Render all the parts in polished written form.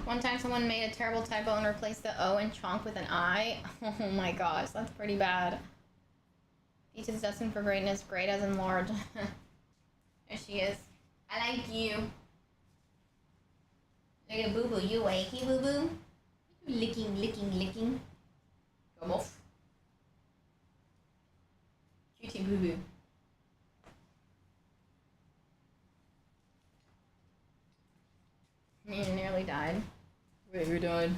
One time someone made a terrible typo and replaced the O in chonk with an I. Oh my gosh, that's pretty bad. Peach is destined for greatness, great as in large. There she is. I like you. Look at Boo Boo, you wakey Boo Boo? Licking. Come off. Cutie Boo Boo. You nearly died. Wait, who died?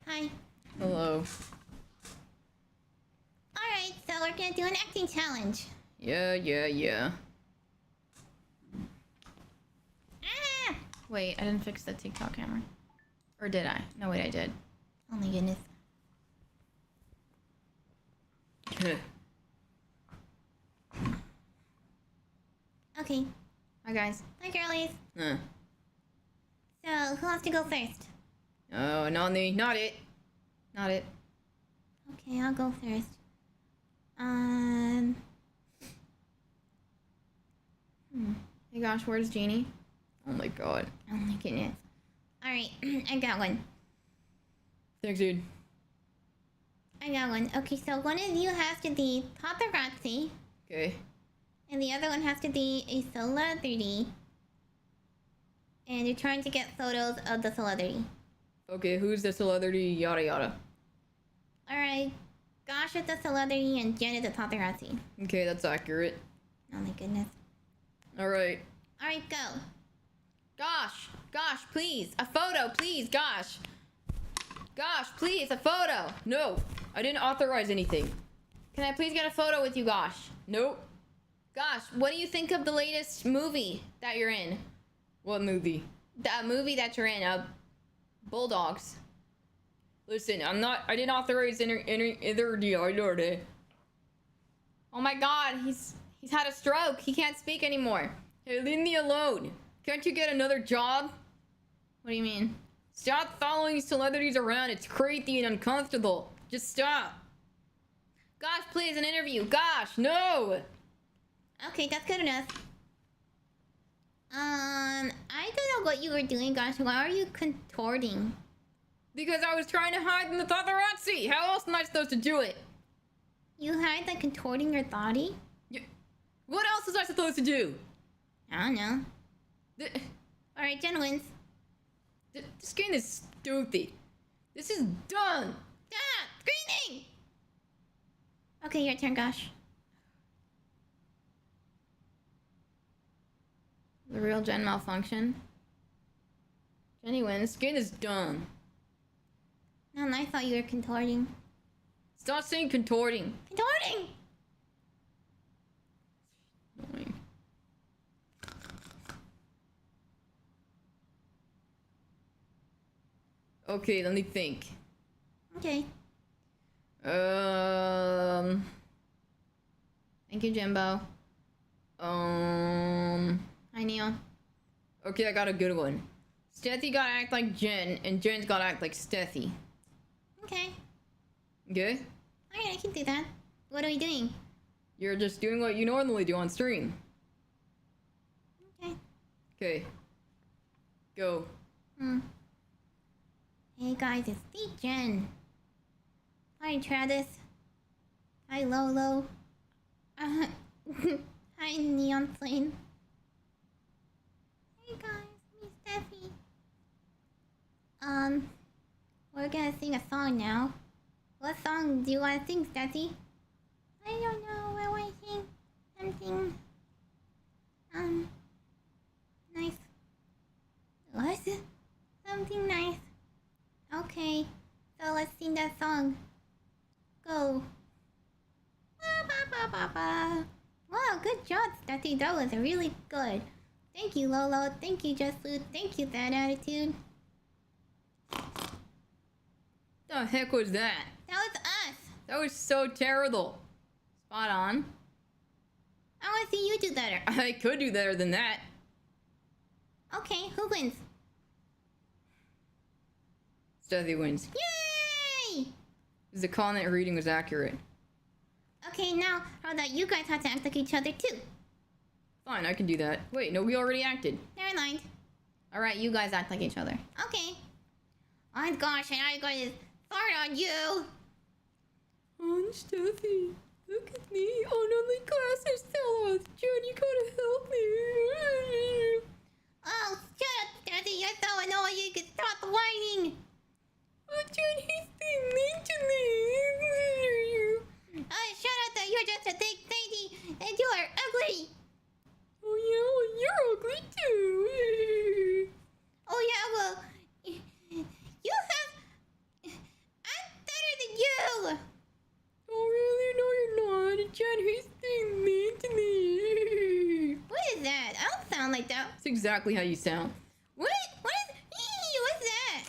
Hi. Hello. Alright, so we're gonna do an acting challenge. Yeah. Ah! Wait, I didn't fix the TikTok camera. Or did I? No, wait, I did. Oh my goodness. Okay. Hi, guys. Hi, girlies. Huh. So, who wants to go first? Oh, not me. Not it. Okay, I'll go first. Hey, gosh, where's Jeannie? Oh my god. Oh my goodness. Alright, I got one. Thanks, dude. I got one. Okay, so one of you has to be paparazzi, Okay. and the other one has to be a celebrity. And you're trying to get photos of the celebrity. Okay, who's the celebrity? Yada yada. Alright, Gosh is the celebrity and Jen is the paparazzi. Okay, that's accurate. Oh my goodness. Alright. Alright, go. Gosh, please. A photo, please, gosh. Gosh, please, a photo. No! I didn't authorize anything. Can I please get a photo with you, Gosh? Nope. Gosh, what do you think of the latest movie that you're in? What movie? The movie that you're in, Bulldogs. Listen, I didn't authorize either deal. Oh my god, he's had a stroke. He can't speak anymore. Hey, leave me alone. Can't you get another job? What do you mean? Stop following celebrities around. It's creepy and uncomfortable. Just stop. Gosh, please, an interview. Gosh, No! Okay, that's good enough. I don't know what you were doing, Gosh. Why are you contorting? Because I was trying to hide from the paparazzi. How else am I supposed to do it? You had like contorting your body? What else was I supposed to do? I don't know. Th- Alright, Jen wins. This game is stupid. This is done. Stop screaming! Okay, your turn, Gosh. The real Jen malfunction. Jenny wins. This game is done. No, I thought you were contorting. Stop saying contorting. Contorting! Annoying. Okay, let me think. Okay. Thank you, Jimbo. Hi, Neil. Okay, I got a good one. Steffi gotta act like Jen, and Jen's gotta act like Steffi. Okay. Okay? Alright, I can do that. What are we doing? You're just doing what you normally do on stream. Okay. Okay. Go. Hey guys, it's the Jen. Hi Travis. Hi Lolo. Hi Neon Flame. Hey guys, me Steffi. We're gonna sing a song now. What song do you want to sing, Steffi? I don't know. I want to sing something. Nice. What? Something nice. Okay, so let's sing that song. Go. Ba, ba, ba, ba, ba. Wow, good job, Steffi. That was really good. Thank you, Lolo. Thank you, Just Food. Thank you, Bad Attitude. The heck was that? That was us. That was so terrible. Spot on. I want to see you do better. I could do better than that. Okay, who wins? Steffi wins. Yay! The comment reading was accurate. Okay, now how about you guys have to act like each other too? Fine, I can do that. Wait, no, we already acted. Never mind. All right, you guys act like each other. Okay. Oh gosh, and I'm going to fart on you. Oh, Steffi, look at me. Oh no, the glasses fell off. Jen, you gotta help me. Oh, shut up, Daddy. You're so annoying. You can stop whining. Oh, Jen, he's being mean to me. Oh, shut up, that you're just a big lady and you are ugly. Oh yeah, well, you're ugly too. Oh, yeah, well, you have. I'm better than you. Oh really? No, you're not. Jen, he's being mean to me. What is that? I don't sound like that. That's exactly how you sound. What is. What's that?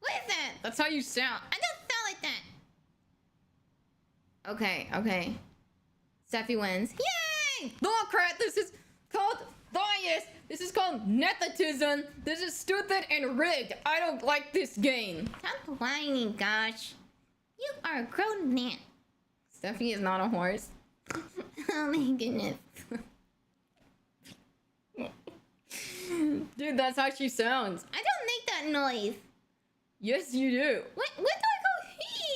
What is that? That's how you sound. I don't sound like that. Okay. Steffi wins. Yay! Oh crap, this is called bias. This is called nepotism. This is stupid and rigged. I don't like this game. Stop whining, gosh. You are a grown man. Steffi is not a horse. Oh my goodness. Dude, that's how she sounds. I don't make that noise. Yes, you do. What do I go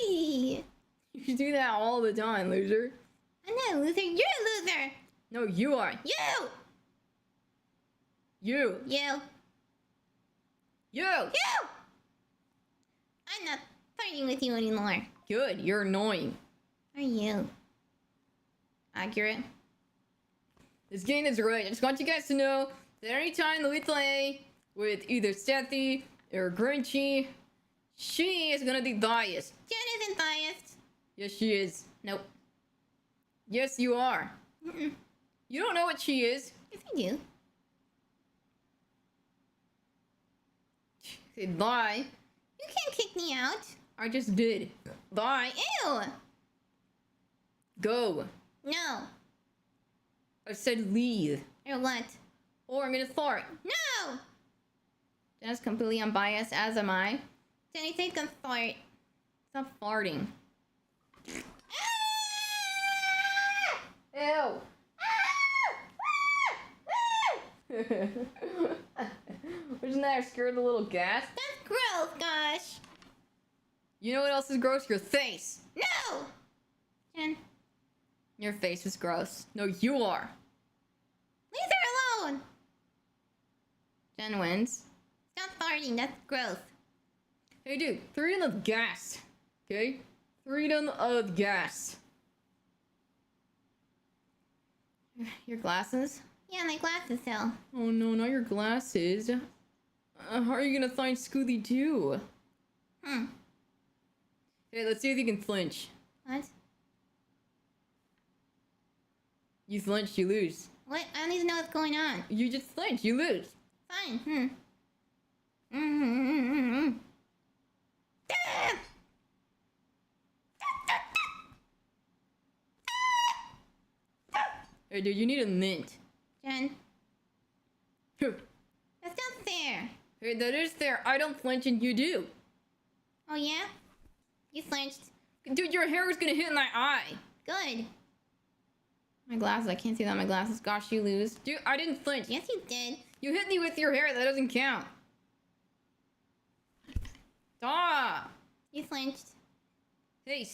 he? You do that all the time, loser. I'm not a loser. You're a loser. No, you are. You. You. You. You. I'm not fighting with you anymore. Good, you're annoying. Are you? Accurate. This game is rigged. I just want you guys to know that anytime that we play with either Steffi or Grinchy, she is gonna be biased. Jen isn't biased. Yes, she is. Nope. Yes, you are. Mm-mm. You don't know what she is. Yes, I do. Say lie. You can't kick me out. I just did. Lie. Ew. Go. No. I said leave. Or what? Or I'm gonna fart. No. Jen's completely unbiased, as am I. Jenny says gonna fart. Stop farting. Ew. Wasn't that scared the little gas? That's gross, gosh. You know what else is gross? Your face. No. Jen, Your face is gross. No, you are. leave her alone. Jen wins. Stop farting. That's gross. Hey, dude, freedom of gas. Okay? Freedom of gas. Your glasses? Yeah, my glasses fell. Oh no, not your glasses. How are you gonna find Scooby Doo? Hey, let's see if you can flinch. What? You flinch, you lose. What? I don't even know what's going on. You just flinch, you lose. Fine. Mm-hmm. Hey, dude, you need a mint. Jen, Hey, that's not fair. that is fair. I don't flinch and you do. Oh yeah? You flinched. Dude, your hair is gonna hit my eye. Good. My glasses. I can't see that. My glasses. Gosh, you lose. Dude, I didn't flinch. Yes, you did. You hit me with your hair. That doesn't count. Stop. You flinched. Hey,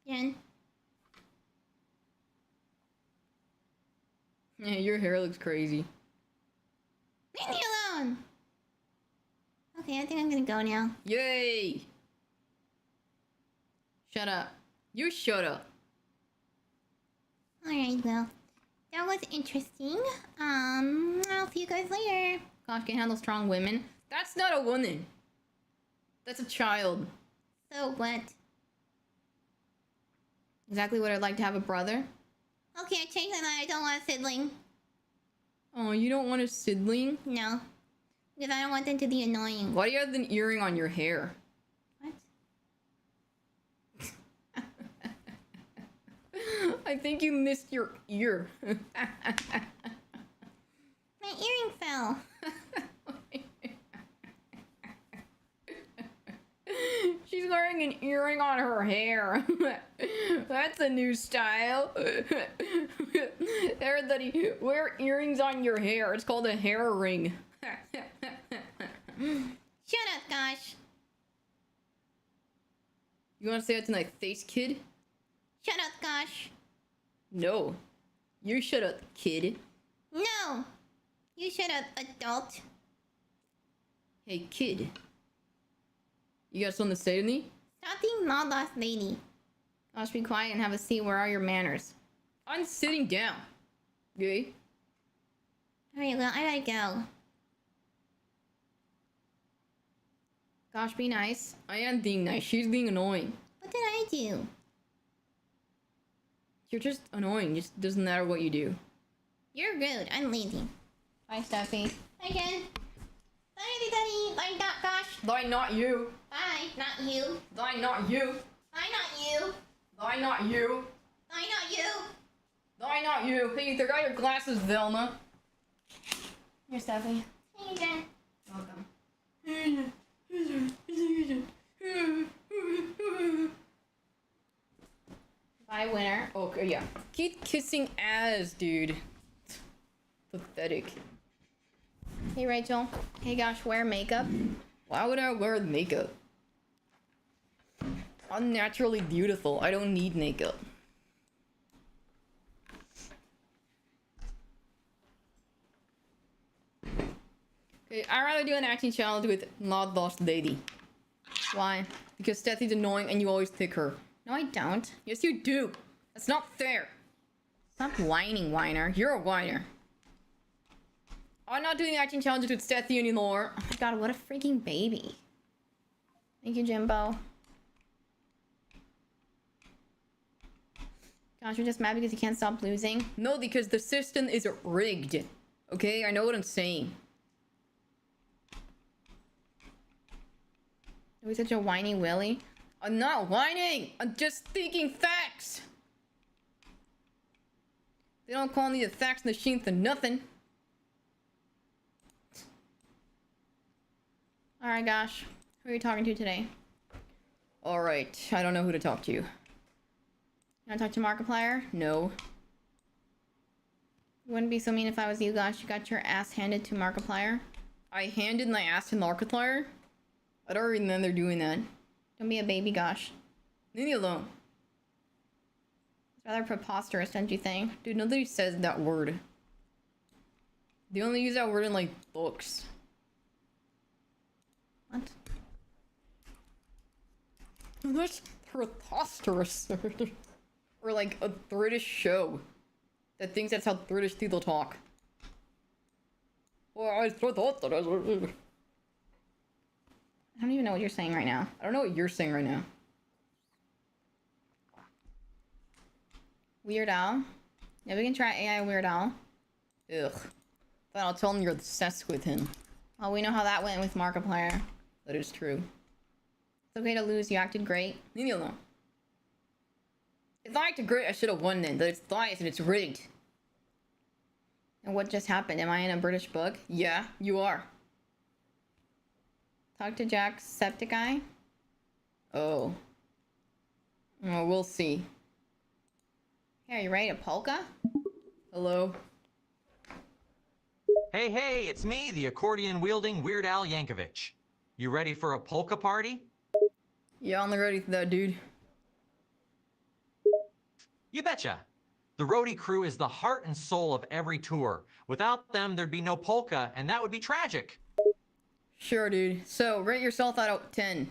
Jen. yeah, your hair looks crazy. Leave me alone. Okay, I think I'm gonna go now. Yay. Shut up. You shut up. Alright, well. That was interesting. I'll see you guys later. Gosh, can handle strong women. That's not a woman. That's a child. So what? Exactly what I'd like to have a brother. Okay, I changed my mind. I don't want a sibling. Oh, you don't want a sibling? No. Because I don't want them to be annoying. Why do you have an earring on your hair? What? I think you missed your ear. My earring fell. She's She's wearing an earring on her hair. That's a new style. Everybody, wear earrings on your hair. It's called a hair ring. Shut up, Gosh. You want to say that to my face, kid? Shut up, Gosh. No. You shut up, kid. No. You shut up, adult. Hey, kid. You got something to say to me? Stop being loud, lost lady. Gosh, be quiet and have a seat. Where are your manners? I'm sitting down. Okay? Alright, well, I gotta go. Gosh, be nice. I am being nice. She's being annoying. What did I do? You're just annoying. Just doesn't matter what you do. You're rude. I'm leaving. Bye, Steffi. Bye, Jen. Bye, everybody. Bye, Gosh. Bye, not you. Bye, not you. Bye, not you. Bye, not you. Bye, not you. Bye, not you. Bye, not you. Hey, they got your glasses, Velma. Here, Steffi. Hey, Jen. Welcome. Bye, winner. Okay, yeah. Keep kissing ass, dude. Pathetic. Hey, Rachel. Hey, Gosh, wear makeup. Why would I wear makeup? I'm naturally beautiful. I don't need makeup. Okay, I'd rather do an acting challenge with not Lost Lady. Why? Because Steffi's annoying and you always pick her. No, I don't. Yes, you do. That's not fair. Stop whining, whiner. You're a whiner. I'm not doing acting challenges with Steffi anymore. Oh my god, what a freaking baby. Thank you, Jimbo. Gosh, you're just mad because you can't stop losing? No, because the system is rigged. Okay, I know what I'm saying. Are we such a whiny Willy? I'm not whining. I'm just speaking facts. They don't call me the fax machine for nothing. Alright, Gosh. Who are you talking to today? Alright, I don't know who to talk to. You wanna talk to Markiplier? No. Wouldn't be so mean if I was you, Gosh. You got your ass handed to Markiplier. I handed my ass to Markiplier? I don't remember doing that. Don't be a baby, Gosh. Leave me alone. It's rather preposterous, don't you think? Dude, nobody says that word. They only use that word in, like, books. What? That's preposterous. Or, like, a British show that thinks that's how British people talk. Well, I thought that I was... I don't even know what you're saying right now. I don't know what you're saying right now. Weird Al? Yeah, we can try AI Weird Al. Ugh. Then I'll tell him you're obsessed with him. Well, we know how that went with Markiplier. That is true. It's okay to lose. You acted great. Leave me alone. If I acted great, I should have won then. But it's biased and it's rigged. And what just happened? Am I in a British book? Yeah, you are. Talk to Jacksepticeye? Oh. Well, we'll see. Hey, are you ready to polka? Hello? Hey, hey, it's me, the accordion-wielding Weird Al Yankovic. You ready for a polka party? Yeah, I'm ready for that, dude. You betcha. The roadie crew is the heart and soul of every tour. Without them, there'd be no polka, and that would be tragic. Sure, dude. So, rate yourself out of 10.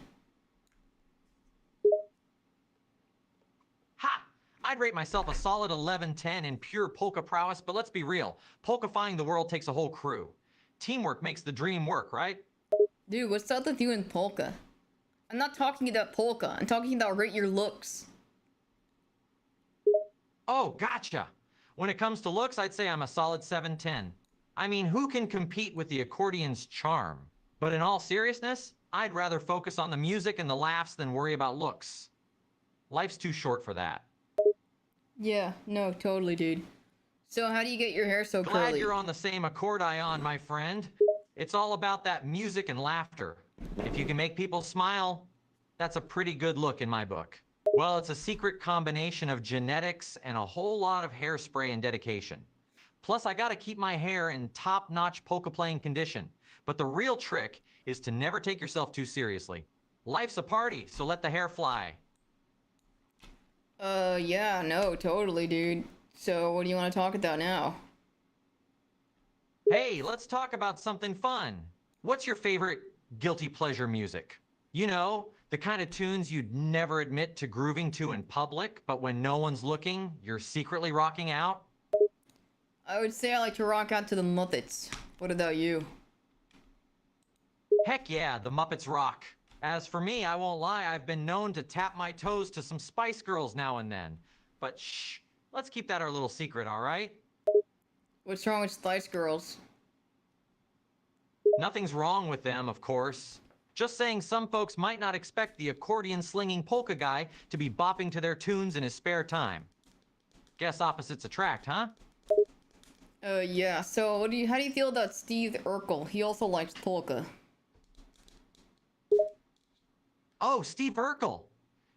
Ha! I'd rate myself a solid 11-10 in pure polka prowess, but let's be real. Polkifying the world takes a whole crew. Teamwork makes the dream work, right? Dude, what's up with you in polka? I'm not talking about polka. I'm talking about rate your looks. Oh, gotcha. When it comes to looks, I'd say I'm a solid 7-10. I mean, who can compete with the accordion's charm? But in all seriousness, I'd rather focus on the music and the laughs than worry about looks. Life's too short for that. Yeah, no, totally, dude. So, how do you get your hair so Glad curly? you're on the same accordion, my friend. It's all about that music and laughter. If you can make people smile, That's a pretty good look in my book. Well, it's a secret combination of genetics and a whole lot of hairspray and dedication. Plus, I gotta keep my hair in top-notch polka playing condition. But the real trick is to never take yourself too seriously. Life's a party, so let the hair fly. Yeah, no, totally, dude. So, what do you want to talk about now? Hey, let's talk about something fun. What's your favorite guilty pleasure music? You know, the kind of tunes you'd never admit to grooving to in public, but when no one's looking, you're secretly rocking out? I would say I like to rock out to the Muppets. What about you? Heck yeah, the Muppets rock. As for me, I won't lie, I've been known to tap my toes to some Spice Girls now and then. But shh, let's keep that our little secret, all right? What's wrong with Spice Girls? Nothing's wrong with them, of course. Just saying some folks might not expect the accordion-slinging polka guy to be bopping to their tunes in his spare time. Guess opposites attract, huh? Yeah, so how do you feel about Steve Urkel? He also likes polka. Oh, Steve Urkel.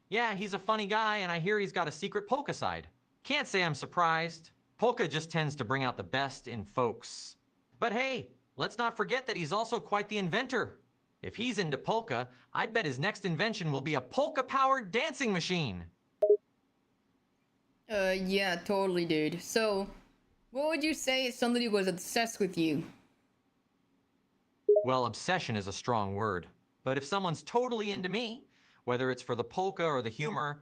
Yeah, he's a funny guy, and I hear he's got a secret polka side. Can't say I'm surprised. Polka just tends to bring out the best in folks. But hey, let's not forget that he's also quite the inventor. If he's into polka, I'd bet his next invention will be a polka-powered dancing machine. Yeah, totally, dude. So, what would you say if somebody was obsessed with you? Well, obsession is a strong word. But if someone's totally into me, whether it's for the polka or the humor,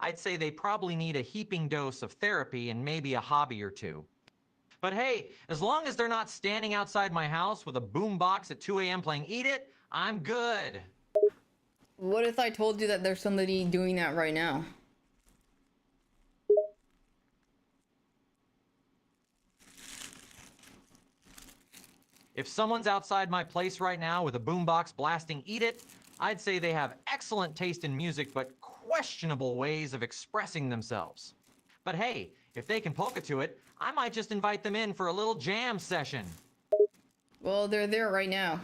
I'd say they probably need a heaping dose of therapy and maybe a hobby or two. But hey, as long as they're not standing outside my house with a boombox at 2 a.m. playing Eat It, I'm good. What if I told you that there's somebody doing that right now? If someone's outside my place right now with a boombox blasting Eat It, I'd say they have excellent taste in music but questionable ways of expressing themselves. But hey, if they can polka to it, I might just invite them in for a little jam session. Well, they're there right now.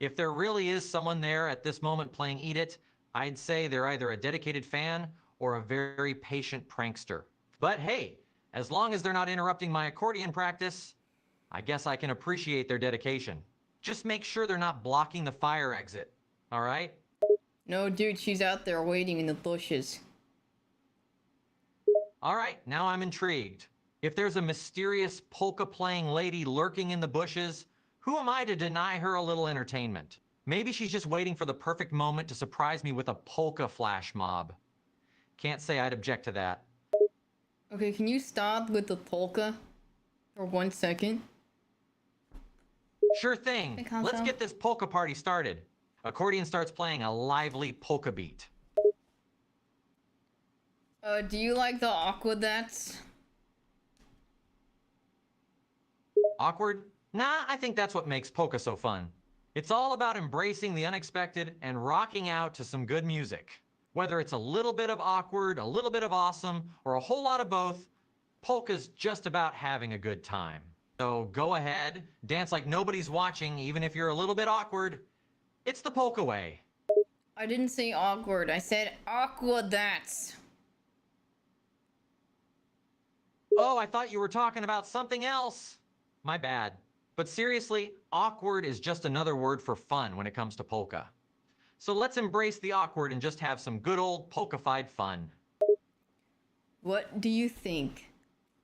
If there really is someone there at this moment playing Eat It, I'd say they're either a dedicated fan or a very patient prankster. But hey, as long as they're not interrupting my accordion practice, I guess I can appreciate their dedication. Just make sure they're not blocking the fire exit, all right? No, dude, she's out there waiting in the bushes. All right, now I'm intrigued. If there's a mysterious polka-playing lady lurking in the bushes, who am I to deny her a little entertainment? Maybe she's just waiting for the perfect moment to surprise me with a polka flash mob. Can't say I'd object to that. Okay, can you stop with the polka for 1 second? Sure thing. Hey, Conso. Let's get this polka party started. Accordion starts playing a lively polka beat. Do you like the Aquadats? Awkward? Nah, I think that's what makes polka so fun. It's all about embracing the unexpected and rocking out to some good music. Whether it's a little bit of awkward, a little bit of awesome, or a whole lot of both, polka's just about having a good time. So go ahead, dance like nobody's watching, even if you're a little bit awkward. It's the polka way. I didn't say awkward, I said Aquadats. Oh, I thought you were talking about something else. My bad. But seriously, awkward is just another word for fun when it comes to polka. So let's embrace the awkward and just have some good old polka-fied fun. What do you think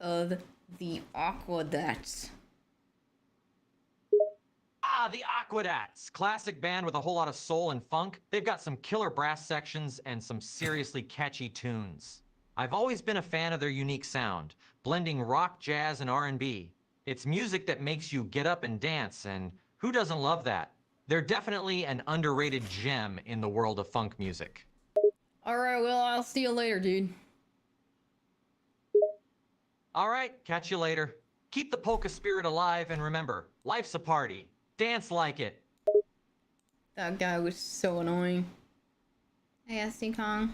of the Aquadats? Ah, the Aquadats! Classic band with a whole lot of soul and funk. They've got some killer brass sections and some seriously catchy tunes. I've always been a fan of their unique sound, blending rock, jazz, and R&B. It's music that makes you get up and dance, and who doesn't love that? They're definitely an underrated gem in the world of funk music. Alright, well, I'll see you later, dude. All right, catch you later. Keep the polka spirit alive, and remember, life's a party. Dance like it. That guy was so annoying. Hey, SD Kong.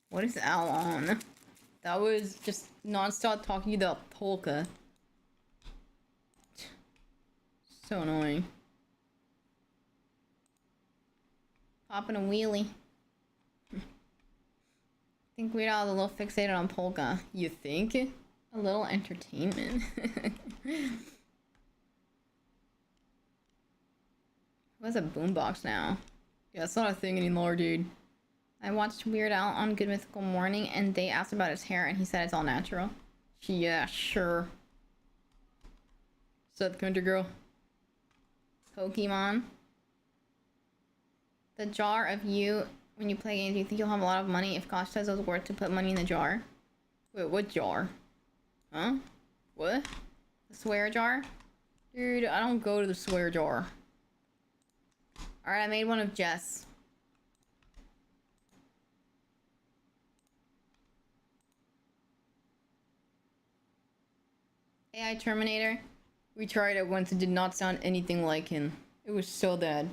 What is Al on? That was just non-stop talking about polka. So annoying. Popping a wheelie. I think Weird Al is a little fixated on polka. You think? A little entertainment. Who has a boombox now? Yeah, it's not a thing anymore, dude. I watched Weird Al on Good Mythical Morning, and they asked about his hair, and he said it's all natural. Yeah, sure. What's up, country girl? Pokemon. The jar of you, when you play games, do you think you'll have a lot of money if Gosh says those words to put money in the jar? Wait, what jar? Huh? What? The swear jar? Dude, I don't go to the swear jar. Alright, I made one of Jess. AI Terminator. We tried it once and did not sound anything like him. It was so bad.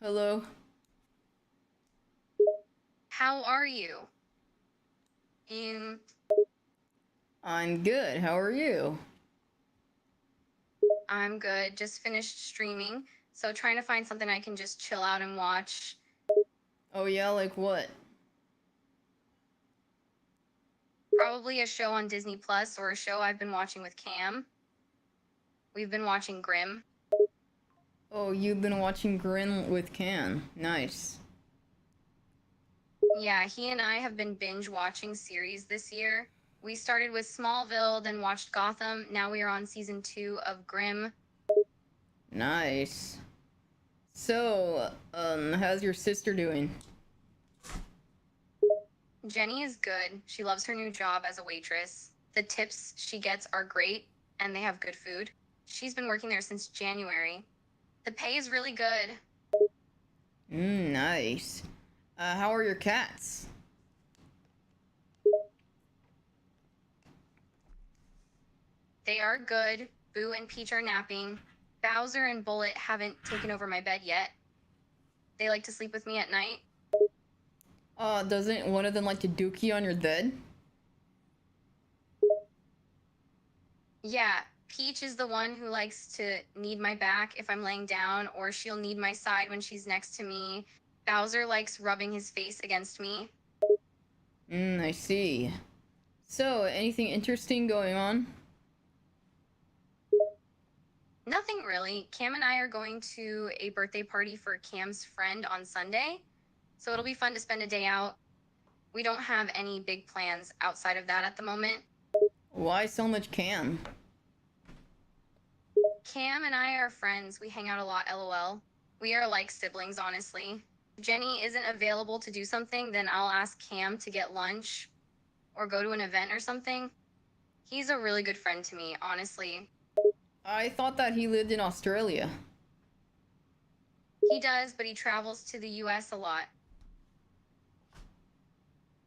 Hello? How are you? I'm good. How are you? I'm good. Just finished streaming, so trying to find something I can just chill out and watch. Oh yeah, like what? Probably a show on Disney Plus or a show I've been watching with Cam. We've been watching Grimm. Oh, you've been watching Grin with Can. Nice. Yeah, he and I have been binge watching series this year. We started with Smallville, then watched Gotham. Now we are on season 2 of Grimm. Nice. So, how's your sister doing? Jenny is good. She loves her new job as a waitress. The tips she gets are great, and they have good food. She's been working there since January. The pay is really good. Nice. How are your cats? They are good. Boo and Peach are napping. Bowser and Bullet haven't taken over my bed yet. They like to sleep with me at night. Doesn't one of them like to dookie on your bed? Yeah, Peach is the one who likes to need my back if I'm laying down, or she'll need my side when she's next to me. Bowser likes rubbing his face against me. I see. So, anything interesting going on? Nothing really. Cam and I are going to a birthday party for Cam's friend on Sunday, so it'll be fun to spend a day out. We don't have any big plans outside of that at the moment. Why so much Cam? Cam and I are friends. We hang out a lot, LOL. We are like siblings, honestly. If Jenny isn't available to do something, then I'll ask Cam to get lunch or go to an event or something. He's a really good friend to me, honestly. I thought that he lived in Australia. He does, but he travels to the US a lot.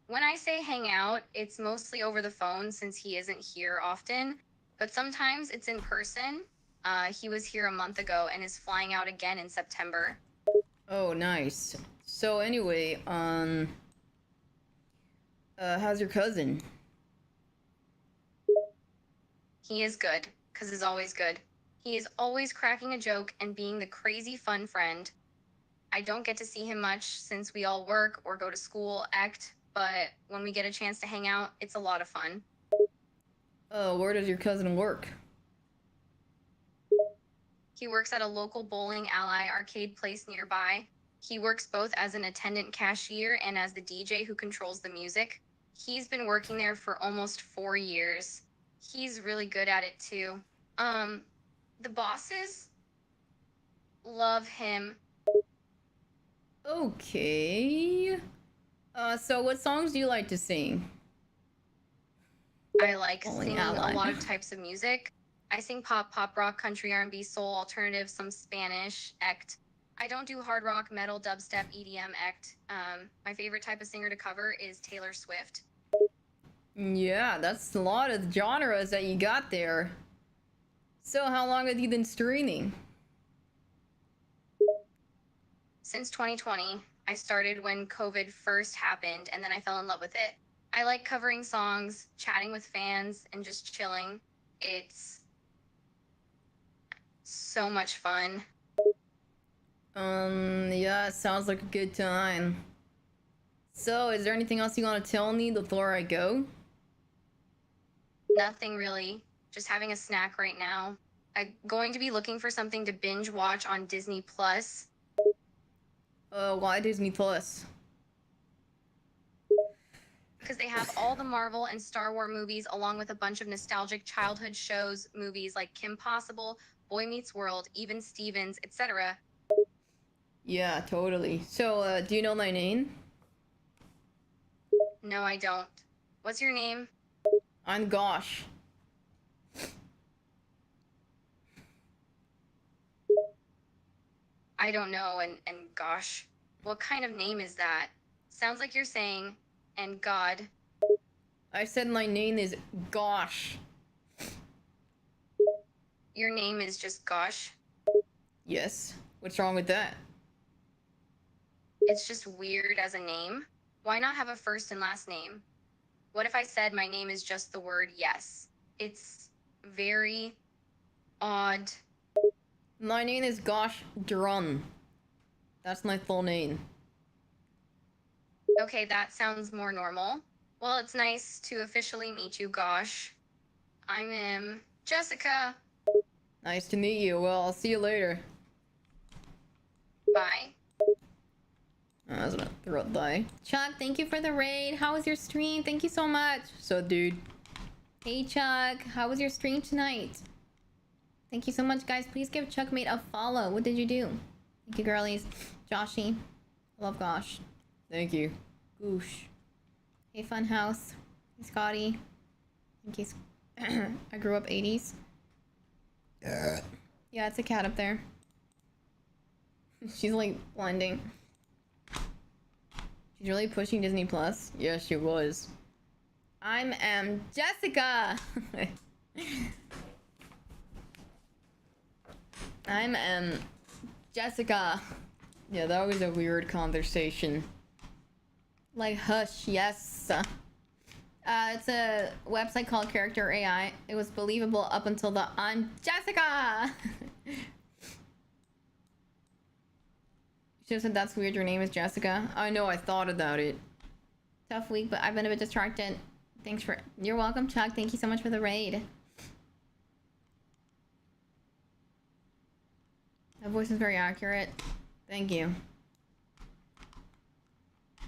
When I say hang out, it's mostly over the phone since he isn't here often, but sometimes it's in person. He was here a month ago and is flying out again in September. Oh, nice. So anyway, how's your cousin? He is good, because he's always good. He is always cracking a joke and being the crazy fun friend. I don't get to see him much since we all work or go to school, but when we get a chance to hang out, it's a lot of fun. Where does your cousin work? He works at a local bowling ally arcade place nearby. He works both as an attendant cashier and as the DJ who controls the music. He's been working there for almost 4 years. He's really good at it too. The bosses love him. Okay. So what songs do you like to sing? I like Bowling singing ally. a lot of types of music. I sing pop, pop rock, country, R&B, soul, alternative, some Spanish, act. I don't do hard rock, metal, dubstep, EDM, act. My favorite type of singer to cover is Taylor Swift. Yeah, that's a lot of genres that you got there. So how long have you been streaming? Since 2020, I started when COVID first happened, and then I fell in love with it. I like covering songs, chatting with fans, and just chilling. It's so much fun. Yeah, sounds like a good time. So, is there anything else you want to tell me before I go? Nothing really. Just having a snack right now. I'm going to be looking for something to binge watch on Disney Plus. Why Disney Plus? Because they have all the Marvel and Star Wars movies, along with a bunch of nostalgic childhood shows, movies like Kim Possible, Boy Meets World, Even Stevens, etc. Yeah, totally. So, do you know my name? No, I don't. What's your name? I'm Gosh. I don't know, and gosh, what kind of name is that? Sounds like you're saying, and God. I said my name is Gosh. Your name is just Gosh. Yes. What's wrong with that? It's just weird as a name. Why not have a first and last name? What if I said my name is just the word yes? It's very odd. My name is Gosh Drum. That's my full name. Okay, that sounds more normal. Well, it's nice to officially meet you, Gosh. I'm Jessica. Nice to meet you. Well, I'll see you later. Bye. I was gonna throw it by. Chuck, thank you for the raid. How was your stream? Thank you so much. So, dude. Hey, Chuck. How was your stream tonight? Thank you so much, guys. Please give Chuckmate a follow. What did you do? Thank you, girlies. Joshy. I love Gosh. Thank you. Goosh. Hey, Funhouse. Hey, Scotty. In case I grew up 80s. Yeah, it's a cat up there. She's like blending. She's really pushing Disney Plus. Yeah, she was. I'm Jessica. I'm Jessica. Yeah, that was a weird conversation. Like, hush, yes. It's a website called Character AI. It was believable up until the I'm Jessica. She said that's weird. Your name is Jessica. I know. I thought about it. Tough week, but I've been a bit distracted. Thanks for. You're welcome, Chuck. Thank you so much for the raid. That voice is very accurate. Thank you.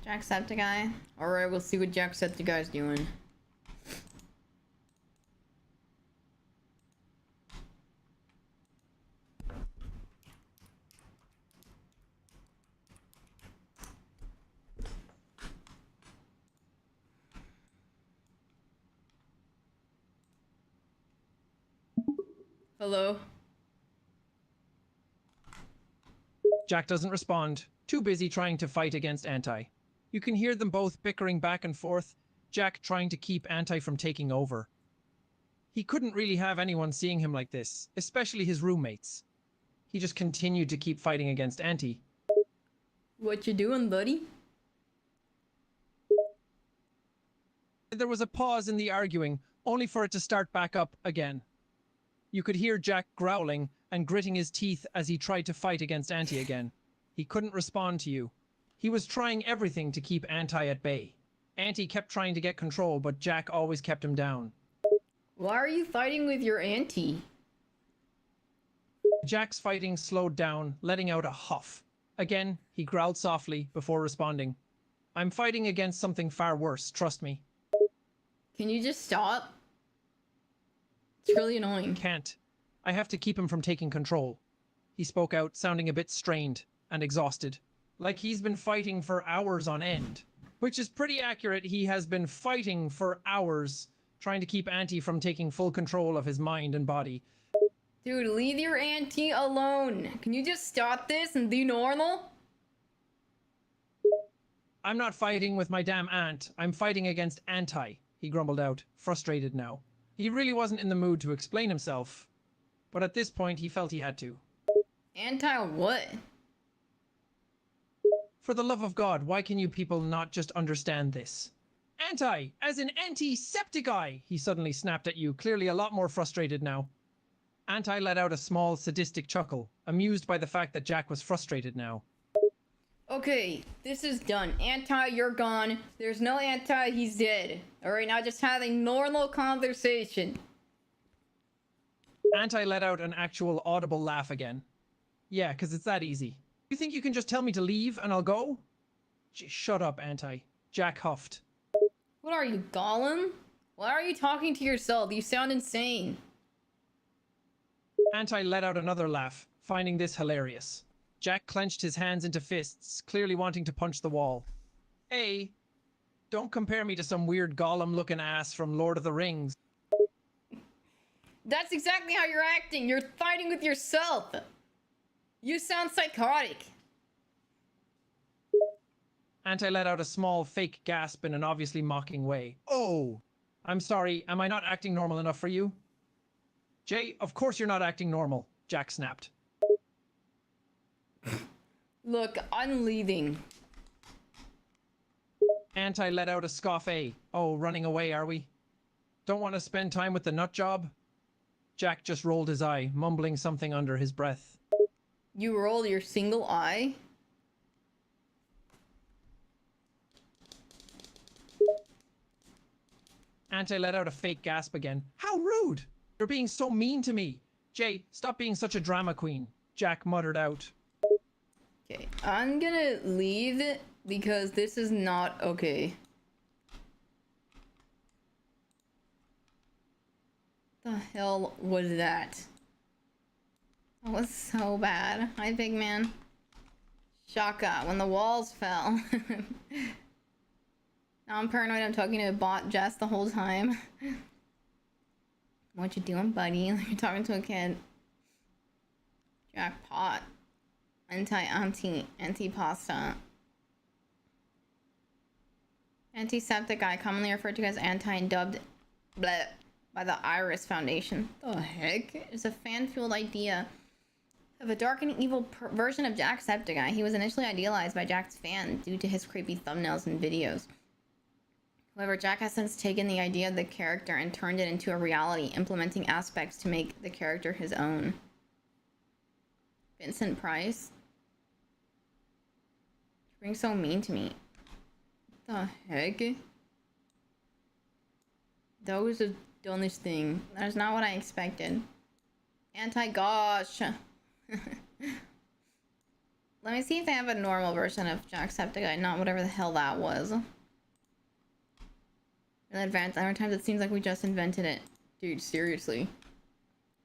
Jacksepticeye. Alright, we'll see what Jacksepticeye's doing. Hello? Jack doesn't respond, too busy trying to fight against Anti. You can hear them both bickering back and forth, Jack trying to keep Anti from taking over. He couldn't really have anyone seeing him like this, especially his roommates. He just continued to keep fighting against Anti. What you doing, buddy? There was a pause in the arguing, only for it to start back up again. You could hear Jack growling and gritting his teeth as he tried to fight against Anti again. He couldn't respond to you. He was trying everything to keep Anti at bay. Anti kept trying to get control, but Jack always kept him down. Why are you fighting with your auntie? Jack's fighting slowed down, letting out a huff. Again, he growled softly before responding. I'm fighting against something far worse, trust me. Can you just stop? It's really annoying. Can't. I have to keep him from taking control. He spoke out, sounding a bit strained and exhausted. Like he's been fighting for hours on end. Which is pretty accurate. He has been fighting for hours, trying to keep Auntie from taking full control of his mind and body. Dude, leave your auntie alone. Can you just stop this and be normal? I'm not fighting with my damn aunt. I'm fighting against Anti, he grumbled out, frustrated now. He really wasn't in the mood to explain himself, but at this point he felt he had to. Anti what? For the love of God, why can you people not just understand this? Anti, as in antiseptic-eye, he suddenly snapped at you, clearly a lot more frustrated now. Anti let out a small, sadistic chuckle, amused by the fact that Jack was frustrated now. Okay, this is done. Anti, you're gone. There's no Anti, he's dead. Alright, now just having normal conversation. Anti let out an actual audible laugh again. Yeah, because it's that easy. You think you can just tell me to leave and I'll go? Shut up, Anti. Jack huffed. What are you, Gollum? Why are you talking to yourself? You sound insane. Anti let out another laugh, finding this hilarious. Jack clenched his hands into fists, clearly wanting to punch the wall. Hey, don't compare me to some weird Gollum-looking ass from Lord of the Rings. That's exactly how you're acting. You're fighting with yourself. You sound psychotic. Anti let out a small, fake gasp in an obviously mocking way. Oh, I'm sorry, am I not acting normal enough for you? Jay, of course you're not acting normal, Jack snapped. Look, I'm leaving. Anti let out a scoff. Oh, running away, are we? Don't want to spend time with the nut job? Jack just rolled his eye, mumbling something under his breath. You roll your single eye? Anti let out a fake gasp again. How rude! You're being so mean to me. Jay, stop being such a drama queen, Jack muttered out. Okay, I'm gonna leave because this is not okay. The hell was that? That was so bad. Hi, big man. Shaka, when the walls fell. Now I'm paranoid I'm talking to a bot Jess the whole time. What you doing, buddy? You're talking to a kid. Jackpot. Anti-pasta. Antiseptic eye, commonly referred to as anti and dubbed bleh by the Iris Foundation. The heck? It's a fan-fueled idea of a dark and evil version of Jacksepticeye. He was initially idealized by Jack's fan due to his creepy thumbnails and videos. However, Jack has since taken the idea of the character and turned it into a reality, implementing aspects to make the character his own. Vincent Price? You're being so mean to me. What the heck? Those have done this thing. That's not what I expected. Anti-gosh. Let me see if they have a normal version of Jacksepticeye, not whatever the hell that was. Really advanced. Every time it seems like we just invented it. Dude, seriously.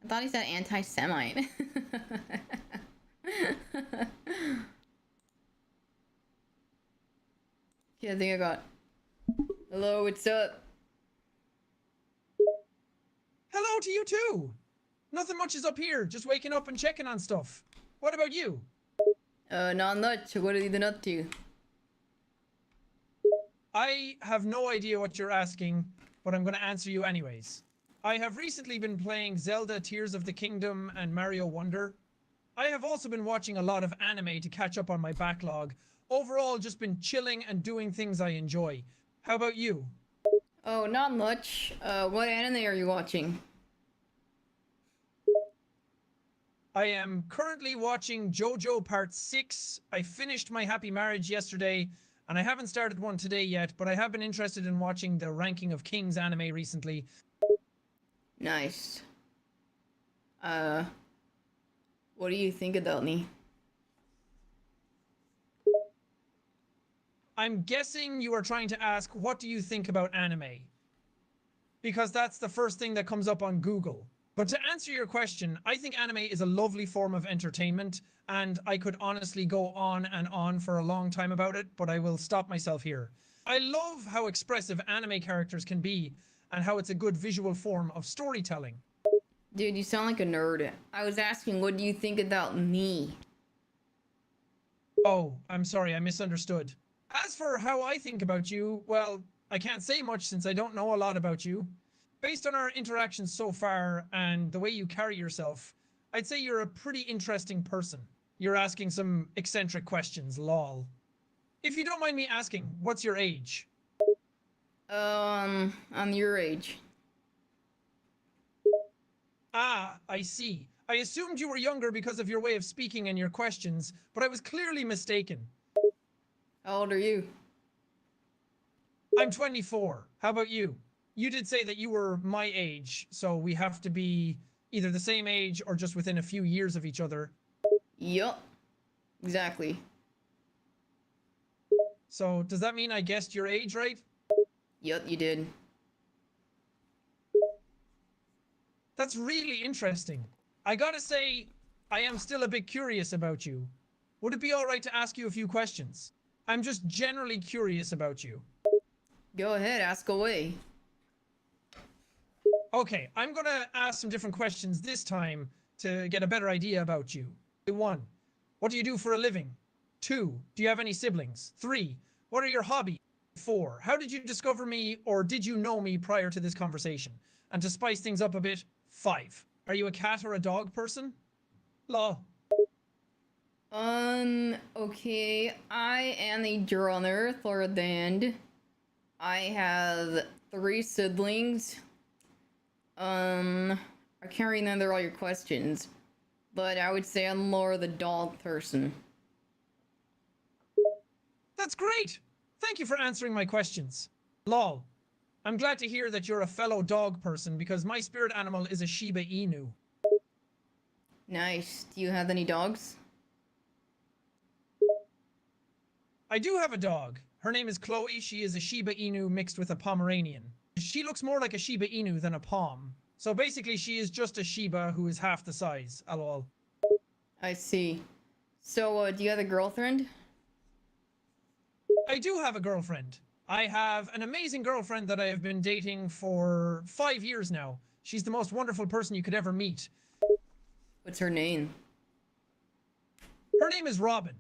I thought he said anti-Semite. Yeah, I think I got... Hello, what's up? Hello to you too! Nothing much is up here, just waking up and checking on stuff. What about you? Not much. What have you been up to? I have no idea what you're asking, but I'm going to answer you anyways. I have recently been playing Zelda Tears of the Kingdom and Mario Wonder. I have also been watching a lot of anime to catch up on my backlog. Overall, just been chilling and doing things I enjoy. How about you? Oh, not much. What anime are you watching? I am currently watching JoJo Part 6. I finished My Happy Marriage yesterday, and I haven't started one today yet, but I have been interested in watching the Ranking of Kings anime recently. Nice. What do you think about me? I'm guessing you are trying to ask, what do you think about anime? Because that's the first thing that comes up on Google. But to answer your question, I think anime is a lovely form of entertainment, and I could honestly go on and on for a long time about it, but I will stop myself here. I love how expressive anime characters can be, and how it's a good visual form of storytelling. Dude, you sound like a nerd. I was asking, what do you think about me? Oh, I'm sorry, I misunderstood. As for how I think about you, well, I can't say much since I don't know a lot about you. Based on our interactions so far and the way you carry yourself, I'd say you're a pretty interesting person. You're asking some eccentric questions, lol. If you don't mind me asking, what's your age? I'm your age. Ah, I see. I assumed you were younger because of your way of speaking and your questions, but I was clearly mistaken. How old are you? I'm 24. How about you? You did say that you were my age, so we have to be either the same age or just within a few years of each other. Yup. Exactly. So does that mean I guessed your age right? Yup, you did. That's really interesting. I gotta say, I am still a bit curious about you. Would it be alright to ask you a few questions? I'm just generally curious about you. Go ahead, ask away. Okay, I'm gonna ask some different questions this time to get a better idea about you. 1. What do you do for a living? 2. Do you have any siblings? 3. What are your hobbies? 4. How did you discover me, or did you know me prior to this conversation? And to spice things up a bit, 5. Are you a cat or a dog person? Law. Okay. I am a drummer for a band. I have 3 siblings. I can't remember all your questions, but I would say I'm more the dog person. That's great! Thank you for answering my questions. Lol. I'm glad to hear that you're a fellow dog person because my spirit animal is a Shiba Inu. Nice. Do you have any dogs? I do have a dog. Her name is Chloe. She is a Shiba Inu mixed with a Pomeranian. She looks more like a Shiba Inu than a Pom. So basically she is just a Shiba who is half the size, lol. I see. So, do you have a girlfriend? I do have a girlfriend. I have an amazing girlfriend that I have been dating for 5 years now. She's the most wonderful person you could ever meet. What's her name? Her name is Robin.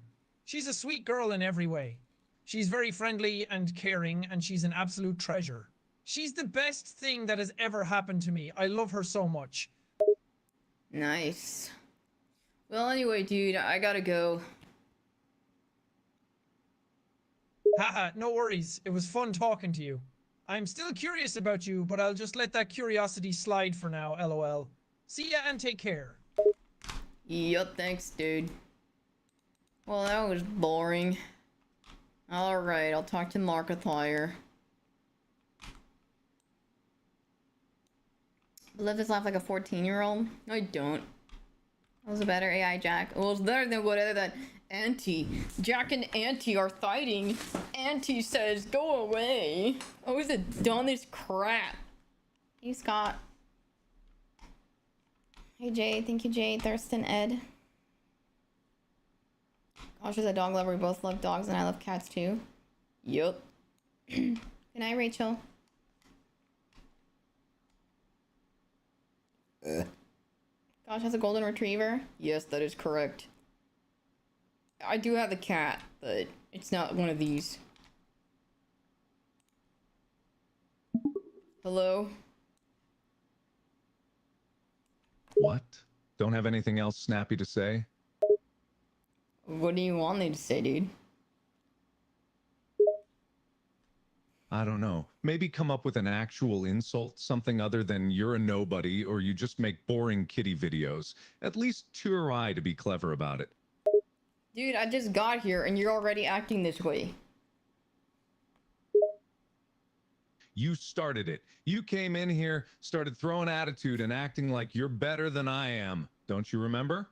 She's a sweet girl in every way. She's very friendly and caring, and she's an absolute treasure. She's the best thing that has ever happened to me. I love her so much. Nice. Well, anyway, dude, I gotta go. Haha, no worries. It was fun talking to you. I'm still curious about you, but I'll just let that curiosity slide for now, lol. See ya and take care. Yup, thanks, dude. Well, that was boring. Alright, I'll talk to Markiplier. Live his life like a 14-year-old? No, I don't. That was a better AI Jack. Well, it's better than whatever that Auntie. Jack and Auntie are fighting. Auntie says, go away. Oh, the dumbest crap. Hey, Scott. Hey, Jay. Thank you, Jay, Thurston, Ed. Gosh, as a dog lover, we both love dogs, and I love cats, too. Yup. Good night, Rachel. Gosh has a golden retriever? Yes, that is correct. I do have a cat, but it's not one of these. Hello? What? Don't have anything else snappy to say? What do you want me to say, dude? I don't know. Maybe come up with an actual insult, something other than you're a nobody or you just make boring kitty videos. At least try to be clever about it. Dude, I just got here and you're already acting this way. You started it. You came in here, started throwing attitude and acting like you're better than I am. Don't you remember?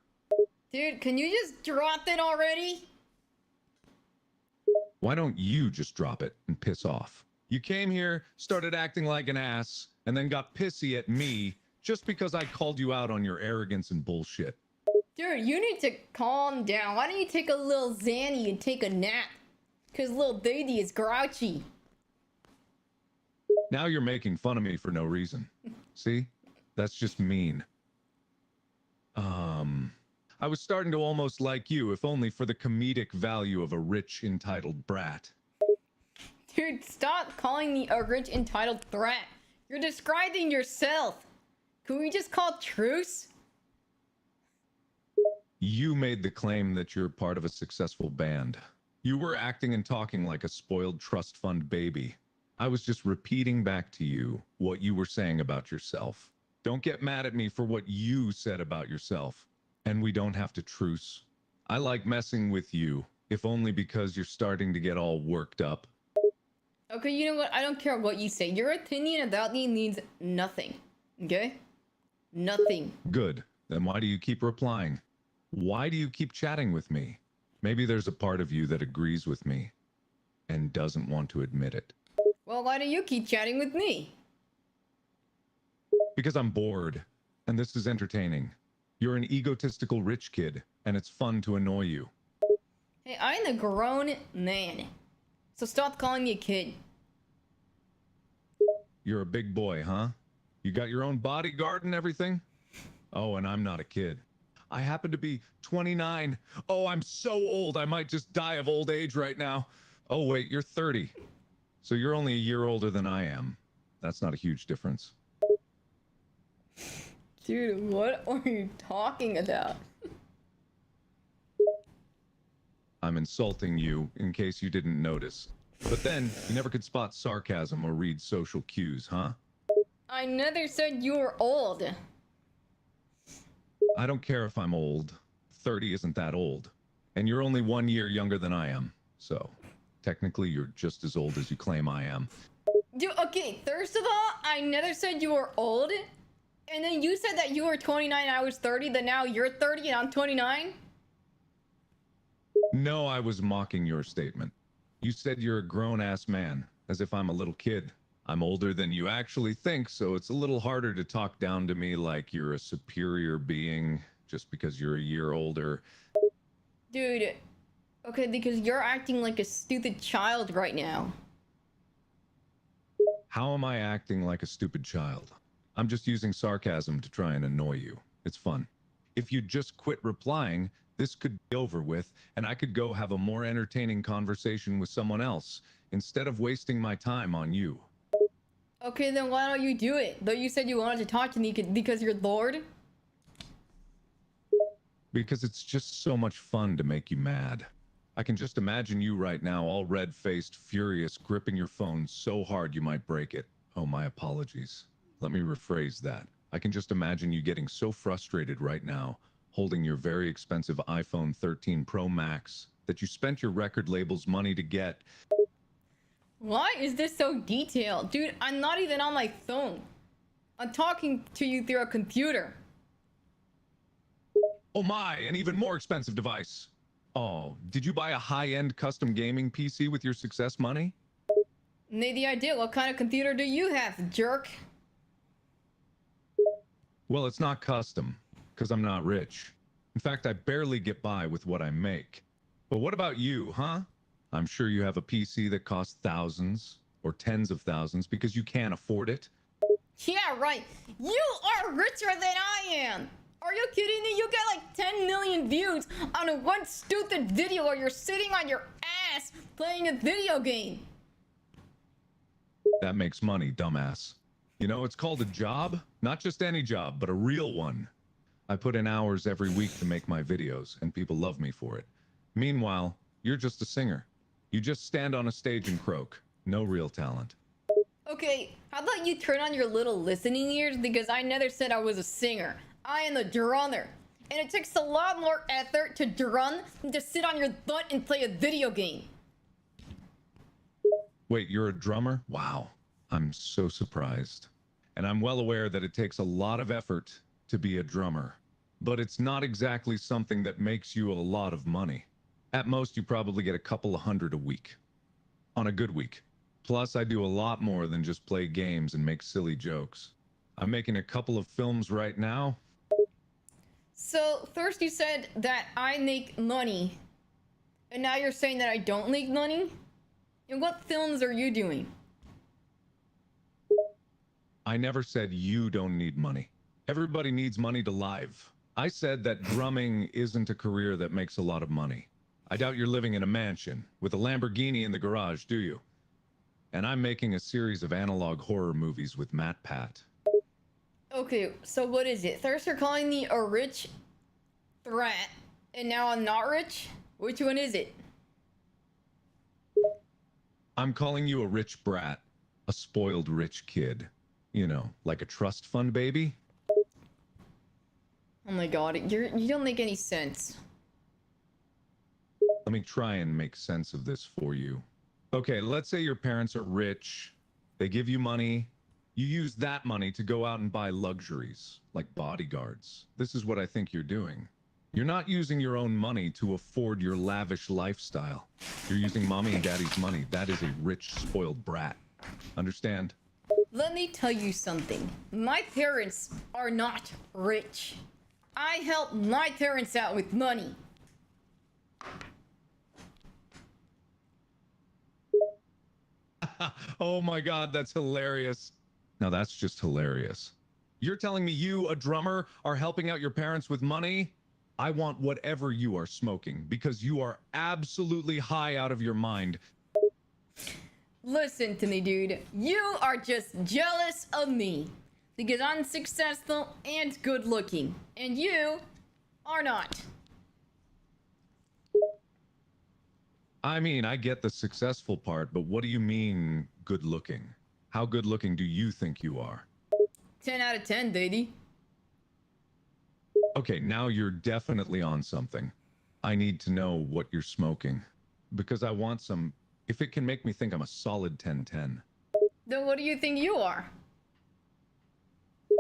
Dude, can you just drop it already? Why don't you just drop it and piss off? You came here, started acting like an ass, and then got pissy at me just because I called you out on your arrogance and bullshit. Dude, you need to calm down. Why don't you take a little Zanny and take a nap? Because little baby is grouchy. Now you're making fun of me for no reason. See? That's just mean. I was starting to almost like you, if only for the comedic value of a rich, entitled brat. Dude, stop calling me a rich, entitled brat. You're describing yourself. Can we just call truce? You made the claim that you're part of a successful band. You were acting and talking like a spoiled trust fund baby. I was just repeating back to you what you were saying about yourself. Don't get mad at me for what you said about yourself. And we don't have to truce. I like messing with you, if only because you're starting to get all worked up. Okay, you know what? I don't care what you say. Your opinion about me means nothing. Okay? Nothing. Good. Then why do you keep replying? Why do you keep chatting with me? Maybe there's a part of you that agrees with me and doesn't want to admit it. Well, why do you keep chatting with me? Because I'm bored, and this is entertaining. You're an egotistical rich kid, and it's fun to annoy you. Hey, I'm a grown man. So stop calling me a kid. You're a big boy, huh? You got your own bodyguard and everything? Oh, and I'm not a kid. I happen to be 29. Oh, I'm so old, I might just die of old age right now. Oh, wait, you're 30. So you're only a year older than I am. That's not a huge difference. Dude, what are you talking about? I'm insulting you in case you didn't notice. But then, you never could spot sarcasm or read social cues, huh? I never said you were old. I don't care if I'm old. 30 isn't that old. And you're only 1 year younger than I am. So, technically, you're just as old as you claim I am. Dude, okay, first of all, I never said you were old. And then you said that you were 29 and I was 30, then now you're 30 and I'm 29? No, I was mocking your statement. You said you're a grown-ass man, as if I'm a little kid. I'm older than you actually think, so it's a little harder to talk down to me like you're a superior being just because you're a year older. Dude, okay, because you're acting like a stupid child right now. How am I acting like a stupid child? I'm just using sarcasm to try and annoy you. It's fun. If you just quit replying, this could be over with, and I could go have a more entertaining conversation with someone else, instead of wasting my time on you. Okay, then why don't you do it? Though you said you wanted to talk to me because you're Lord? Because it's just so much fun to make you mad. I can just imagine you right now, all red-faced, furious, gripping your phone so hard you might break it. Oh, my apologies. Let me rephrase that. I can just imagine you getting so frustrated right now, holding your very expensive iPhone 13 Pro Max that you spent your record label's money to get. Why is this so detailed? Dude, I'm not even on my phone. I'm talking to you through a computer. Oh my, an even more expensive device. Oh, did you buy a high-end custom gaming PC with your success money? Maybe I did. What kind of computer do you have, jerk? Well, it's not custom, because I'm not rich. In fact, I barely get by with what I make. But what about you, huh? I'm sure you have a PC that costs thousands or tens of thousands because you can't afford it. Yeah, right. You are richer than I am. Are you kidding me? You get like 10 million views on one stupid video where you're sitting on your ass playing a video game. That makes money, dumbass. You know, it's called a job. Not just any job, but a real one. I put in hours every week to make my videos, and people love me for it. Meanwhile, you're just a singer. You just stand on a stage and croak. No real talent. Okay, how about you turn on your little listening ears? Because I never said I was a singer. I am a drummer. And it takes a lot more effort to drum than to sit on your butt and play a video game. Wait, you're a drummer? Wow. I'm so surprised. And I'm well aware that it takes a lot of effort to be a drummer. But it's not exactly something that makes you a lot of money. At most, you probably get a couple of hundred a week. On a good week. Plus, I do a lot more than just play games and make silly jokes. I'm making a couple of films right now. So, first you said that I make money. And now you're saying that I don't make money? And what films are you doing? I never said you don't need money. Everybody needs money to live. I said that drumming isn't a career that makes a lot of money. I doubt you're living in a mansion with a Lamborghini in the garage, do you? And I'm making a series of analog horror movies with Matt Pat. Okay, so what is it? First you're calling me a rich brat, and now I'm not rich? Which one is it? I'm calling you a rich brat, A spoiled rich kid. You know, like a trust fund baby? Oh my god, you don't make any sense. Let me try and make sense of this for you. Okay, let's say your parents are rich. They give you money. You use that money to go out and buy luxuries, like bodyguards. This is what I think you're doing. You're not using your own money to afford your lavish lifestyle. You're using mommy and daddy's money. That is a rich, spoiled brat. Understand? Let me tell you something. My parents are not rich. I help my parents out with money. Oh my god, that's hilarious. Now that's just hilarious. You're telling me you, a drummer, are helping out your parents with money? I want whatever you are smoking because you are absolutely high out of your mind. Listen to me, dude. You are just jealous of me because I'm successful and good looking, and you are not. I mean, I get the successful part, but what do you mean good looking? How good looking do you think you are? 10 out of 10, baby. Okay, now you're definitely on something. I need to know what you're smoking because I want some, if it can make me think I'm a solid 10/10. Then what do you think you are? I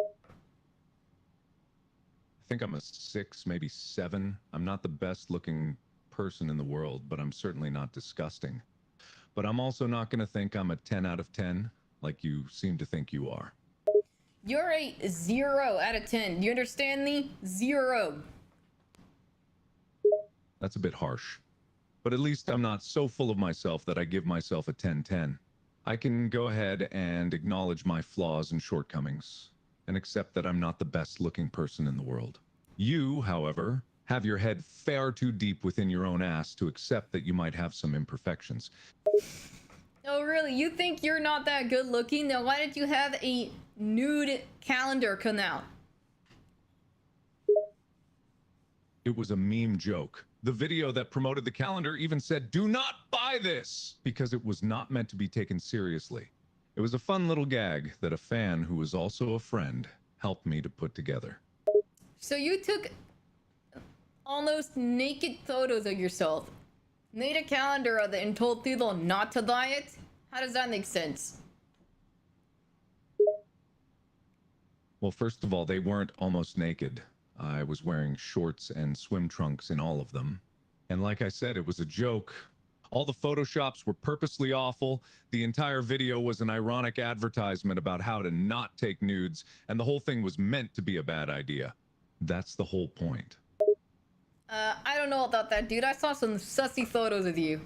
think I'm a 6, maybe 7. I'm not the best looking person in the world, but I'm certainly not disgusting. But I'm also not going to think I'm a 10 out of 10 like you seem to think you are. You're a 0 out of 10. Do you understand me? 0. That's a bit harsh. But at least I'm not so full of myself that I give myself a 10/10. I can go ahead and acknowledge my flaws and shortcomings and accept that I'm not the best looking person in the world. You, however, have your head far too deep within your own ass to accept that you might have some imperfections. Oh, really? You think you're not that good looking? Then why did you have a nude calendar come out? It was a meme joke. The video that promoted the calendar even said, "Do not buy this," because it was not meant to be taken seriously. It was a fun little gag that a fan who was also a friend helped me to put together. So you took almost naked photos of yourself, made a calendar of it, and told people not to buy it? How does that make sense? Well, first of all, they weren't almost naked. I was wearing shorts and swim trunks in all of them. And like I said, it was a joke. All the photoshops were purposely awful. The entire video was an ironic advertisement about how to not take nudes, and the whole thing was meant to be a bad idea. That's the whole point. I don't know about that, dude. I saw some sussy photos of you.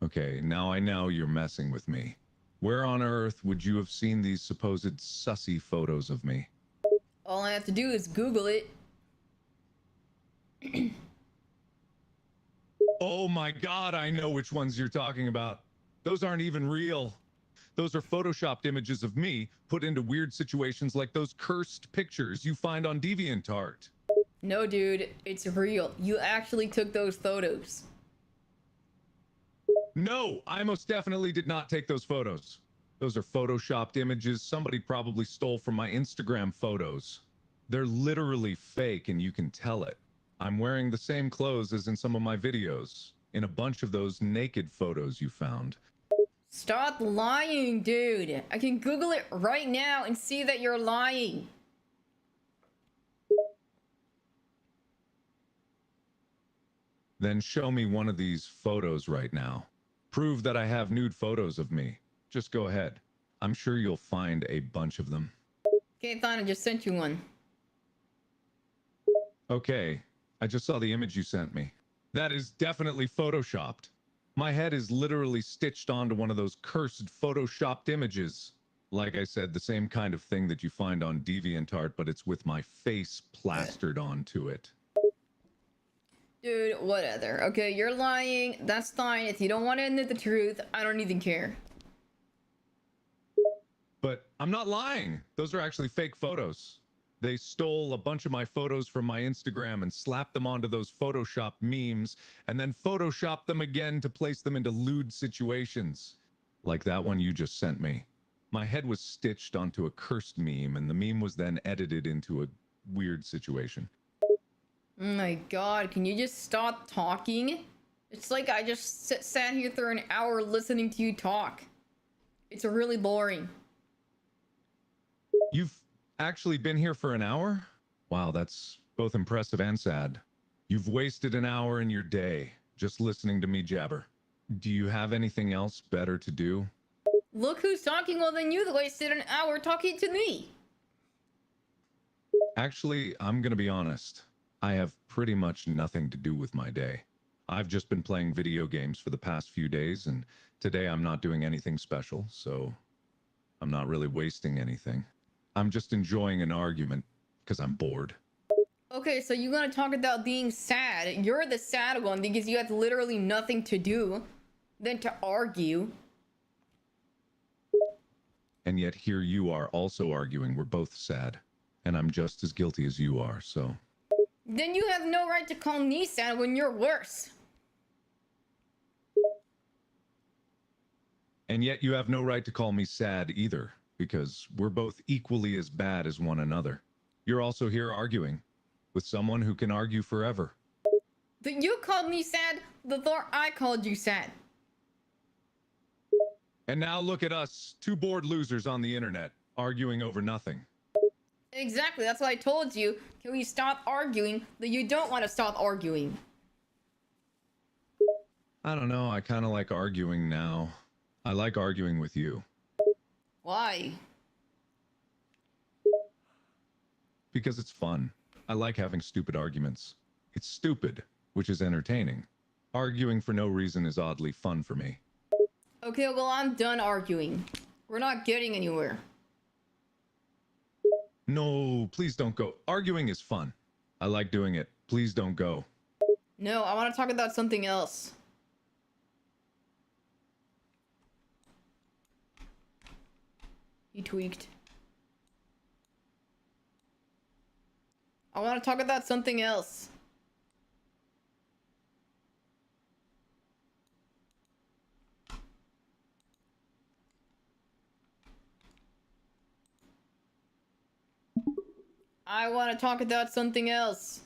Okay, now I know you're messing with me. Where on earth would you have seen these supposed sussy photos of me? All I have to do is Google it. Oh my god, I know which ones you're talking about. Those aren't even real. Those are photoshopped images of me put into weird situations like those cursed pictures you find on DeviantArt. No, dude, it's real. You actually took those photos. No, I most definitely did not take those photos. Those are photoshopped images somebody probably stole from my Instagram photos. They're literally fake and you can tell it. I'm wearing the same clothes as in some of my videos, in a bunch of those naked photos you found. Stop lying, dude. I can Google it right now and see that you're lying. Then show me one of these photos right now. Prove that I have nude photos of me. Just go ahead. I'm sure you'll find a bunch of them. Okay, fine, I just sent you one. Okay, I just saw the image you sent me. That is definitely photoshopped. My head is literally stitched onto one of those cursed photoshopped images. Like I said, the same kind of thing that you find on DeviantArt, but it's with my face plastered onto it. Dude, whatever. Okay, you're lying. That's fine. If you don't want to admit the truth, I don't even care. But I'm not lying. Those are actually fake photos. They stole a bunch of my photos from my Instagram and slapped them onto those Photoshopped memes and then Photoshopped them again to place them into lewd situations. Like that one you just sent me. My head was stitched onto a cursed meme, and the meme was then edited into a weird situation. Oh my god, can you just stop talking? It's like I just sat here for an hour listening to you talk. It's really boring. You've actually been here for an hour? Wow, that's both impressive and sad. You've wasted an hour in your day just listening to me jabber. Do you have anything else better to do? Look who's talking more than you wasted an hour talking to me. Actually, I'm gonna be honest. I have pretty much nothing to do with my day. I've just been playing video games for the past few days, and today I'm not doing anything special, so I'm not really wasting anything. I'm just enjoying an argument because I'm bored. Okay, so you're gonna talk about being sad. You're the sad one because you have literally nothing to do than to argue. And yet here you are also arguing. We're both sad. And I'm just as guilty as you are, so... Then you have no right to call me sad when you're worse. And yet you have no right to call me sad either, because we're both equally as bad as one another. You're also here arguing with someone who can argue forever. Then you called me sad before I called you sad. And now look at us, two bored losers on the internet, arguing over nothing. Exactly, that's what I told you. Can we stop arguing that you don't want to stop arguing? I don't know, I kind of like arguing now. I like arguing with you. Why? Because it's fun. I like having stupid arguments. It's stupid, which is entertaining. Arguing for no reason is oddly fun for me. Okay, well, I'm done arguing. We're not getting anywhere. No, please don't go. Arguing is fun. I like doing it. Please don't go. No, I want to talk about something else. He tweaked. I want to talk about something else. I want to talk about something else.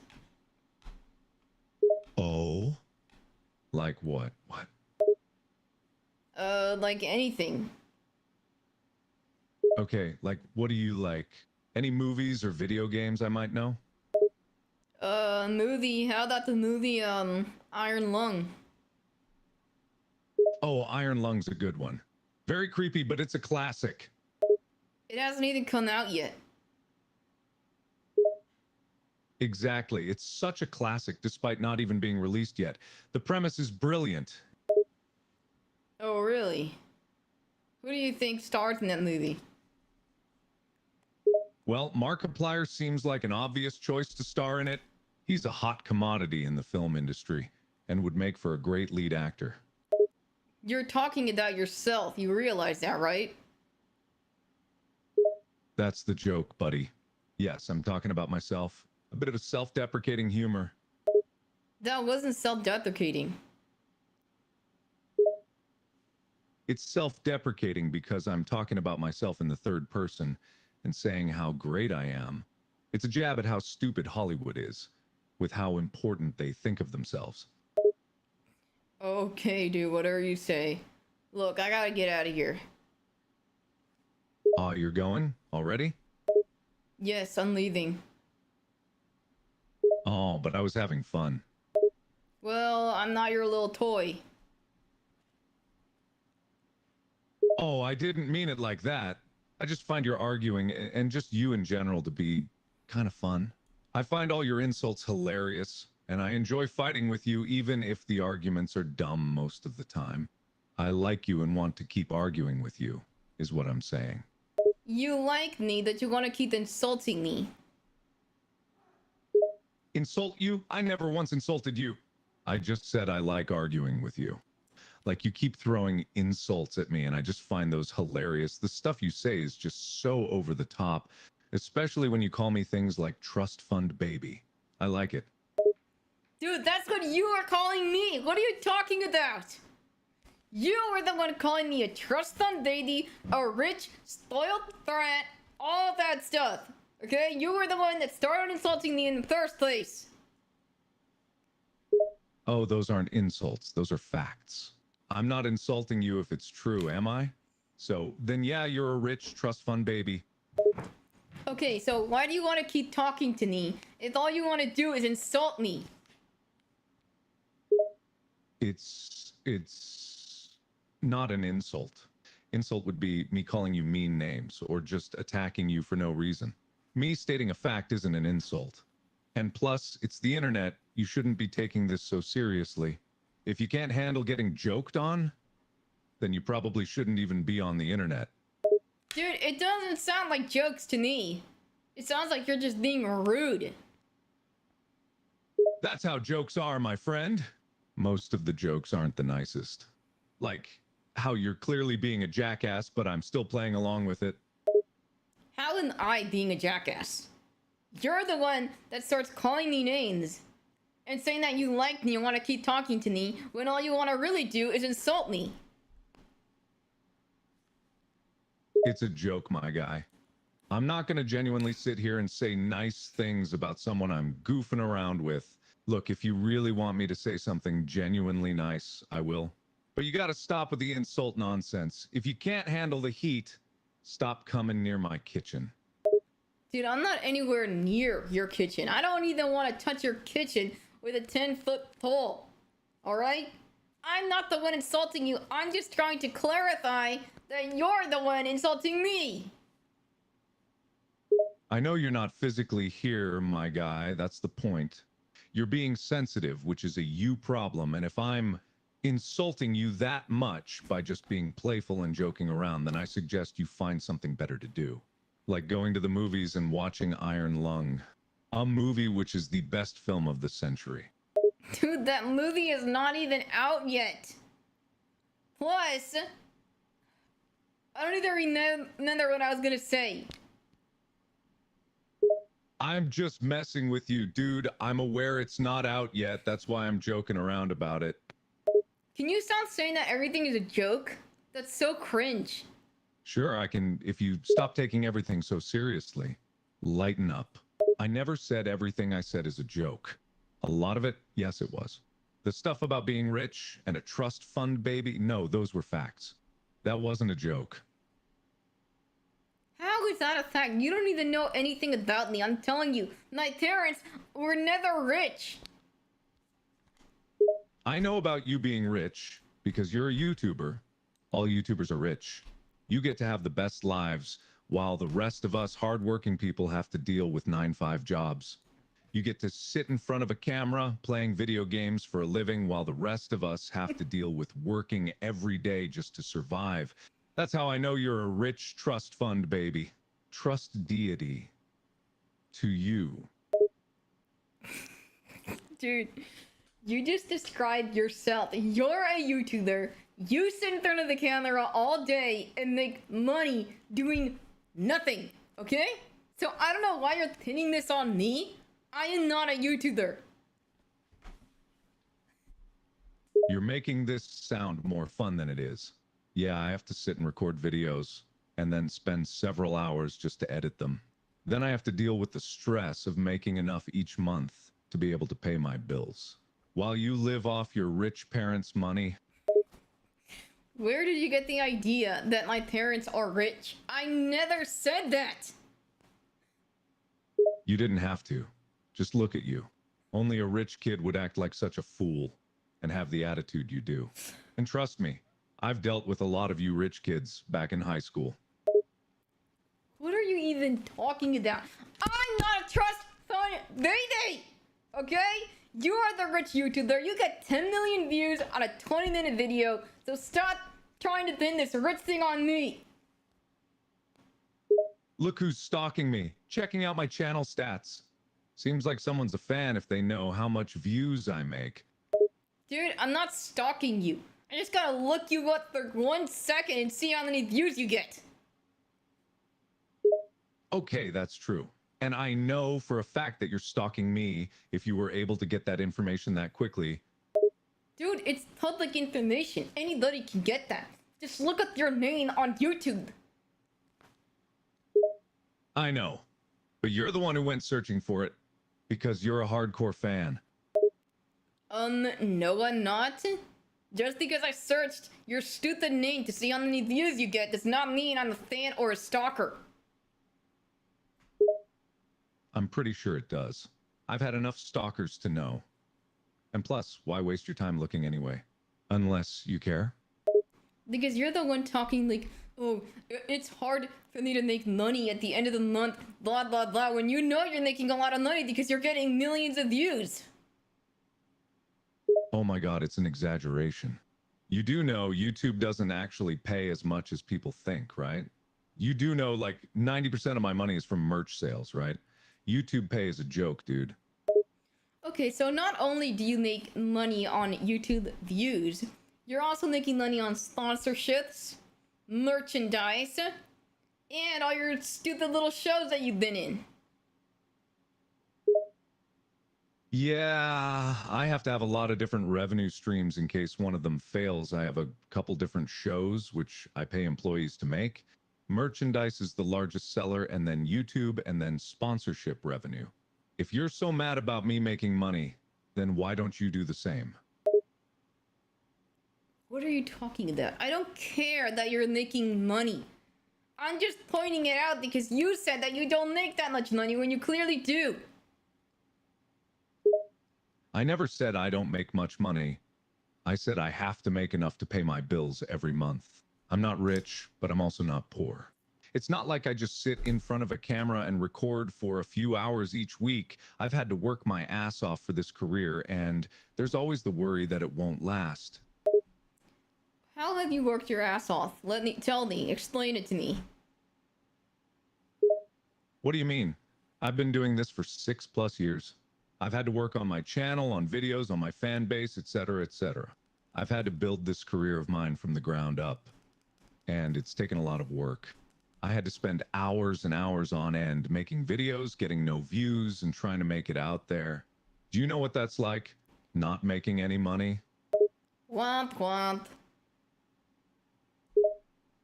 Oh? Like what? What? Like anything. Okay, like what do you like? Any movies or video games I might know? Movie. How about the movie, Iron Lung? Oh, Iron Lung's a good one. Very creepy, but it's a classic. It hasn't even come out yet. Exactly. It's such a classic despite not even being released yet. The premise is brilliant. Oh, really? Who do you think stars in that movie? Well, Markiplier seems like an obvious choice to star in it. He's a hot commodity in the film industry and would make for a great lead actor. You're talking about yourself. You realize that, right? That's the joke, buddy. Yes, I'm talking about myself. A bit of a self-deprecating humor. That wasn't self-deprecating. It's self-deprecating because I'm talking about myself in the third person and saying how great I am. It's a jab at how stupid Hollywood is, with how important they think of themselves. Okay, dude, whatever you say. Look, I gotta get out of here. Oh, you're going? Already? Yes, I'm leaving. Oh, but I was having fun. Well, I'm not your little toy. Oh, I didn't mean it like that. I just find your arguing and just you in general to be kind of fun. I find all your insults hilarious, and I enjoy fighting with you even if the arguments are dumb most of the time. I like you and want to keep arguing with you, is what I'm saying. You like me that you want to keep insulting me. Insult you? I never once insulted you. I just said I like arguing with you. Like you keep throwing insults at me and I just find those hilarious. The stuff you say is just so over the top, especially when you call me things like trust fund baby. I like it. Dude, that's what you are calling me. What are you talking about? You were the one calling me a trust fund baby, a rich, spoiled brat, all that stuff. Okay? You were the one that started insulting me in the first place. Oh, those aren't insults. Those are facts. I'm not insulting you if it's true, am I? So then, yeah, you're a rich trust fund baby. Okay, so why do you want to keep talking to me if all you want to do is insult me? It's not an insult. Insult would be me calling you mean names or just attacking you for no reason. Me stating a fact isn't an insult. And plus, it's the internet. You shouldn't be taking this so seriously. If you can't handle getting joked on, then you probably shouldn't even be on the internet. Dude, it doesn't sound like jokes to me. It sounds like you're just being rude. That's how jokes are, my friend. Most of the jokes aren't the nicest. Like how you're clearly being a jackass, but I'm still playing along with it. How am I being a jackass? You're the one that starts calling me names and saying that you like me and want to keep talking to me when all you want to really do is insult me. It's a joke, my guy. I'm not going to genuinely sit here and say nice things about someone I'm goofing around with. Look, if you really want me to say something genuinely nice, I will. But you got to stop with the insult nonsense. If you can't handle the heat, stop coming near my kitchen. Dude, I'm not anywhere near your kitchen. I don't even want to touch your kitchen with a 10-foot pole. Alright? I'm not the one insulting you. I'm just trying to clarify that you're the one insulting me. I know you're not physically here, my guy. That's the point. You're being sensitive, which is a you problem. And if I'm insulting you that much by just being playful and joking around, then I suggest you find something better to do. Like going to the movies and watching Iron Lung, a movie which is the best film of the century. Dude, that movie is not even out yet. Plus, I don't even remember what I was gonna say. I'm just messing with you, dude. I'm aware it's not out yet. That's why I'm joking around about it. Can you stop saying that everything is a joke? That's so cringe. Sure, I can, if you stop taking everything so seriously. Lighten up. I never said everything I said is a joke. A lot of it, yes, it was. The stuff about being rich and a trust fund baby, no, those were facts. That wasn't a joke. How is that a fact? You don't even know anything about me. I'm telling you, my parents were never rich. I know about you being rich because you're a YouTuber. All YouTubers are rich. You get to have the best lives while the rest of us hardworking people have to deal with 9-5 jobs. You get to sit in front of a camera playing video games for a living while the rest of us have to deal with working every day just to survive. That's how I know you're a rich trust fund baby. Trust deity to you. Dude, you just described yourself. You're a YouTuber. You sit in front of the camera all day and make money doing nothing, okay? So I don't know why you're pinning this on me. I am not a YouTuber. You're making this sound more fun than it is. Yeah, I have to sit and record videos and then spend several hours just to edit them. Then I have to deal with the stress of making enough each month to be able to pay my bills. While you live off your rich parents' money. Where did you get the idea that my parents are rich? I never said that. You didn't have to. Just look at you. Only a rich kid would act like such a fool and have the attitude you do. And trust me, I've dealt with a lot of you rich kids back in high school. What are you even talking about? I'm not a trust fund baby! Okay? You are the rich YouTuber. You got 10 million views on a 20-minute video, so stop trying to pin this rich thing on me. Look who's stalking me, checking out my channel stats. Seems like someone's a fan if they know how much views I make. Dude, I'm not stalking you. I just gotta look you up for 1 second and see how many views you get. Okay, that's true. And I know for a fact that you're stalking me if you were able to get that information that quickly. Dude, it's public information. Anybody can get that. Just look up your name on YouTube. I know, but you're the one who went searching for it because you're a hardcore fan. No, I'm not. Just because I searched your stupid name to see how many views you get does not mean I'm a fan or a stalker. I'm pretty sure it does. I've had enough stalkers to know. And plus, why waste your time looking anyway? Unless you care? Because you're the one talking like, oh, it's hard for me to make money at the end of the month, blah, blah, blah, when you know you're making a lot of money because you're getting millions of views. Oh my god, it's an exaggeration. You do know YouTube doesn't actually pay as much as people think, right? You do know like 90% of my money is from merch sales, right? YouTube pay is a joke, dude. Okay, so not only do you make money on YouTube views, you're also making money on sponsorships, merchandise, and all your stupid little shows that you've been in. Yeah, I have to have a lot of different revenue streams in case one of them fails. I have a couple different shows which I pay employees to make. Merchandise is the largest seller, and then YouTube, and then sponsorship revenue. If you're so mad about me making money, then why don't you do the same? What are you talking about? I don't care that you're making money. I'm just pointing it out because you said that you don't make that much money when you clearly do. I never said I don't make much money. I said I have to make enough to pay my bills every month. I'm not rich, but I'm also not poor. It's not like I just sit in front of a camera and record for a few hours each week. I've had to work my ass off for this career, and there's always the worry that it won't last. How have you worked your ass off? Tell me, explain it to me. What do you mean? I've been doing this for 6+ years. I've had to work on my channel, on videos, on my fan base, etc., etc. I've had to build this career of mine from the ground up, and it's taken a lot of work. I had to spend hours and hours on end making videos, getting no views, and trying to make it out there. Do you know what that's like? Not making any money? Womp womp.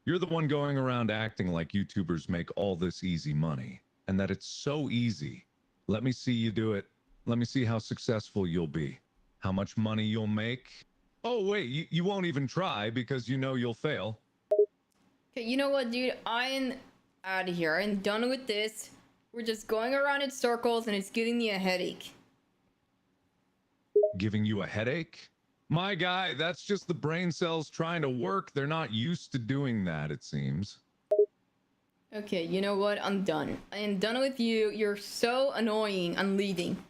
You're the one going around acting like YouTubers make all this easy money, and that it's so easy. Let me see you do it. Let me see how successful you'll be. How much money you'll make. Oh, wait, you won't even try because you know you'll fail. Okay, you know what, dude? I'm out of here. I'm done with this. We're just going around in circles and it's giving me a headache. Giving you a headache? My guy, that's just the brain cells trying to work. They're not used to doing that, it seems. Okay, you know what? I'm done. I am done with you. You're so annoying. I'm leaving.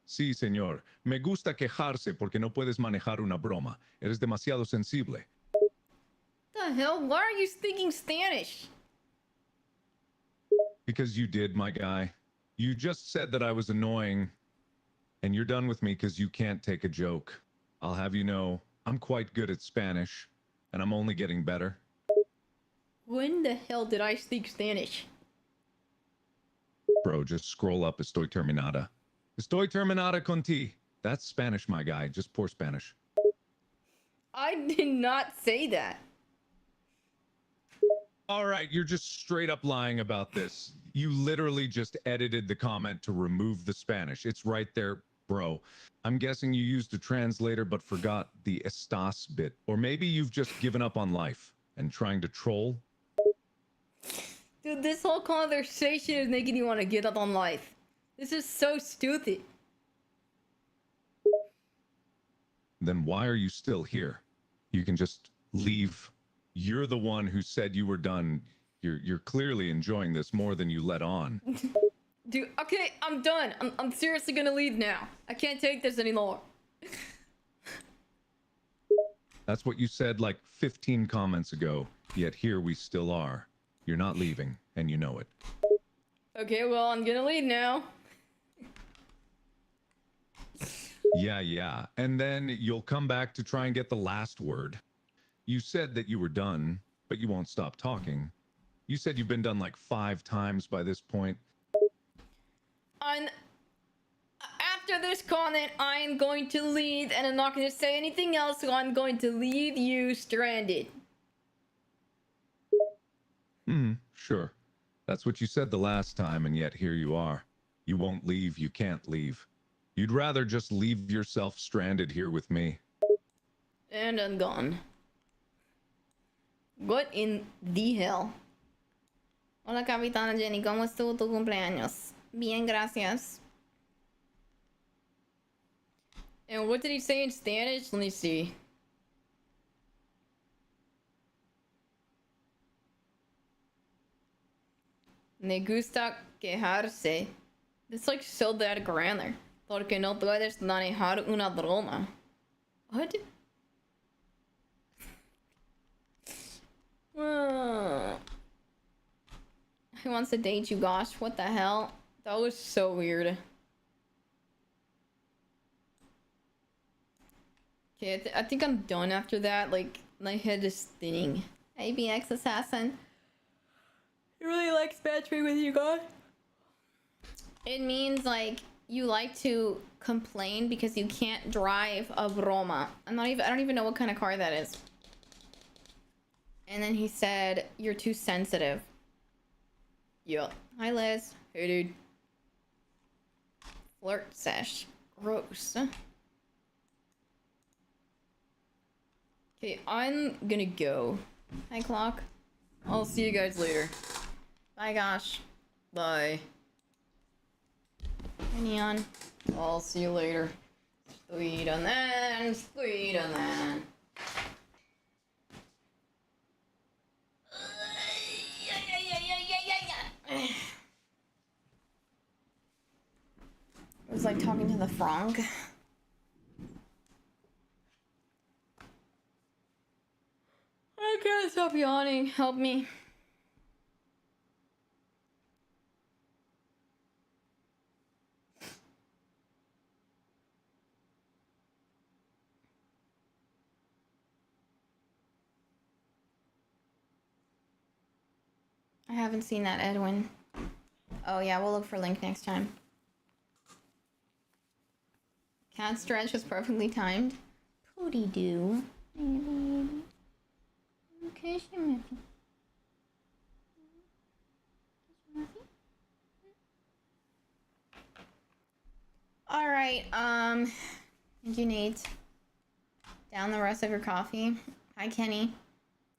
Sí, señor. Me gusta quejarse porque no puedes manejar una broma. Eres demasiado sensible. The hell? Why are you speaking Spanish? Because you did, my guy. You just said that I was annoying, and you're done with me because you can't take a joke. I'll have you know, I'm quite good at Spanish, and I'm only getting better. When the hell did I speak Spanish? Bro, just scroll up. Estoy terminada. Estoy terminada con ti. That's Spanish, my guy. Just poor Spanish. I did not say that. All right, you're just straight up lying about this. You literally just edited the comment to remove the Spanish. It's right there, bro. I'm guessing you used a translator but forgot the estás bit. Or maybe you've just given up on life and trying to troll. Dude, this whole conversation is making me want to get up on life. This is so stupid. Then why are you still here? You can just leave. You're the one who said you were done. You're clearly enjoying this more than you let on. Dude, okay, I'm done. I'm seriously gonna leave now. I can't take this anymore. That's what you said like 15 comments ago, yet here we still are. You're not leaving, and you know it. Okay, well, I'm gonna leave now. Yeah. And then you'll come back to try and get the last word. You said that you were done, but you won't stop talking. You said you've been done like 5 times by this point. after this comment, I'm going to leave, and I'm not going to say anything else, so I'm going to leave you stranded. Sure. That's what you said the last time, and yet here you are. You won't leave, you can't leave. You'd rather just leave yourself stranded here with me. And I'm gone. What in the hell? Hola, Capitana Jenny, ¿cómo estuvo tu cumpleaños? Bien, gracias. And what did he say in Spanish? Let me see. Me gusta quejarse. It's like so that grammar. Porque no puedes manejar una broma. What? Who wants to date you, Gosh? What the hell? That was so weird. Okay, I think I'm done after that. Like, my head is spinning. ABX Assassin. He really likes bantering with you, God. It means, like, you like to complain because you can't drive a broma. I don't even know what kind of car that is. And then he said, you're too sensitive. Yup. Hi, Liz. Hey, dude. Flirt sesh. Gross. Okay, I'm gonna go. Hi, Clock. I'll see you guys later. Bye, Gosh. Bye. Hi, Neon. I'll see you later. Sweet on that. Sweet on that. It was like talking to the frog. I can't stop yawning. Help me. I haven't seen that, Edwin. Oh yeah, we'll look for link next time. Cat stretch was perfectly timed. Pooty doo. Okay, she Miffy. Alright, thank you, Nate. Down the rest of your coffee. Hi, Kenny.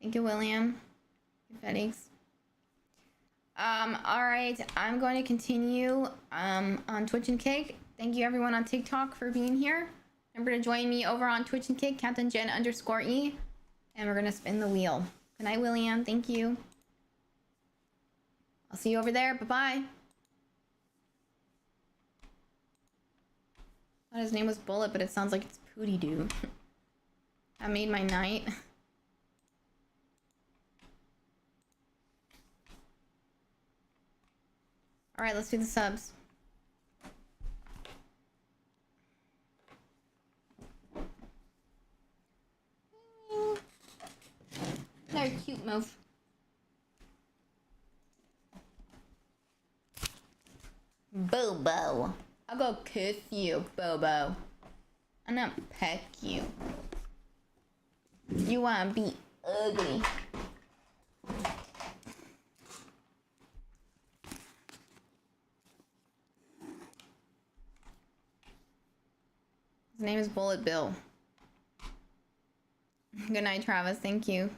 Thank you, William. FedEx. Alright, I'm going to continue, on Twitch and Kick. Thank you everyone on TikTok for being here. Remember to join me over on Twitch and Kick, Captain Jen _E. And we're gonna spin the wheel. Good night, William. Thank you. I'll see you over there. Bye-bye. Thought his name was Bullet, but it sounds like it's Pooty Doo. That made my night. Alright, let's do the subs. They're cute move. Bobo. I'll go kiss you, Bobo. I'm gonna peck you. You wanna be ugly. His name is Bullet Bill. Good night, Travis. Thank you.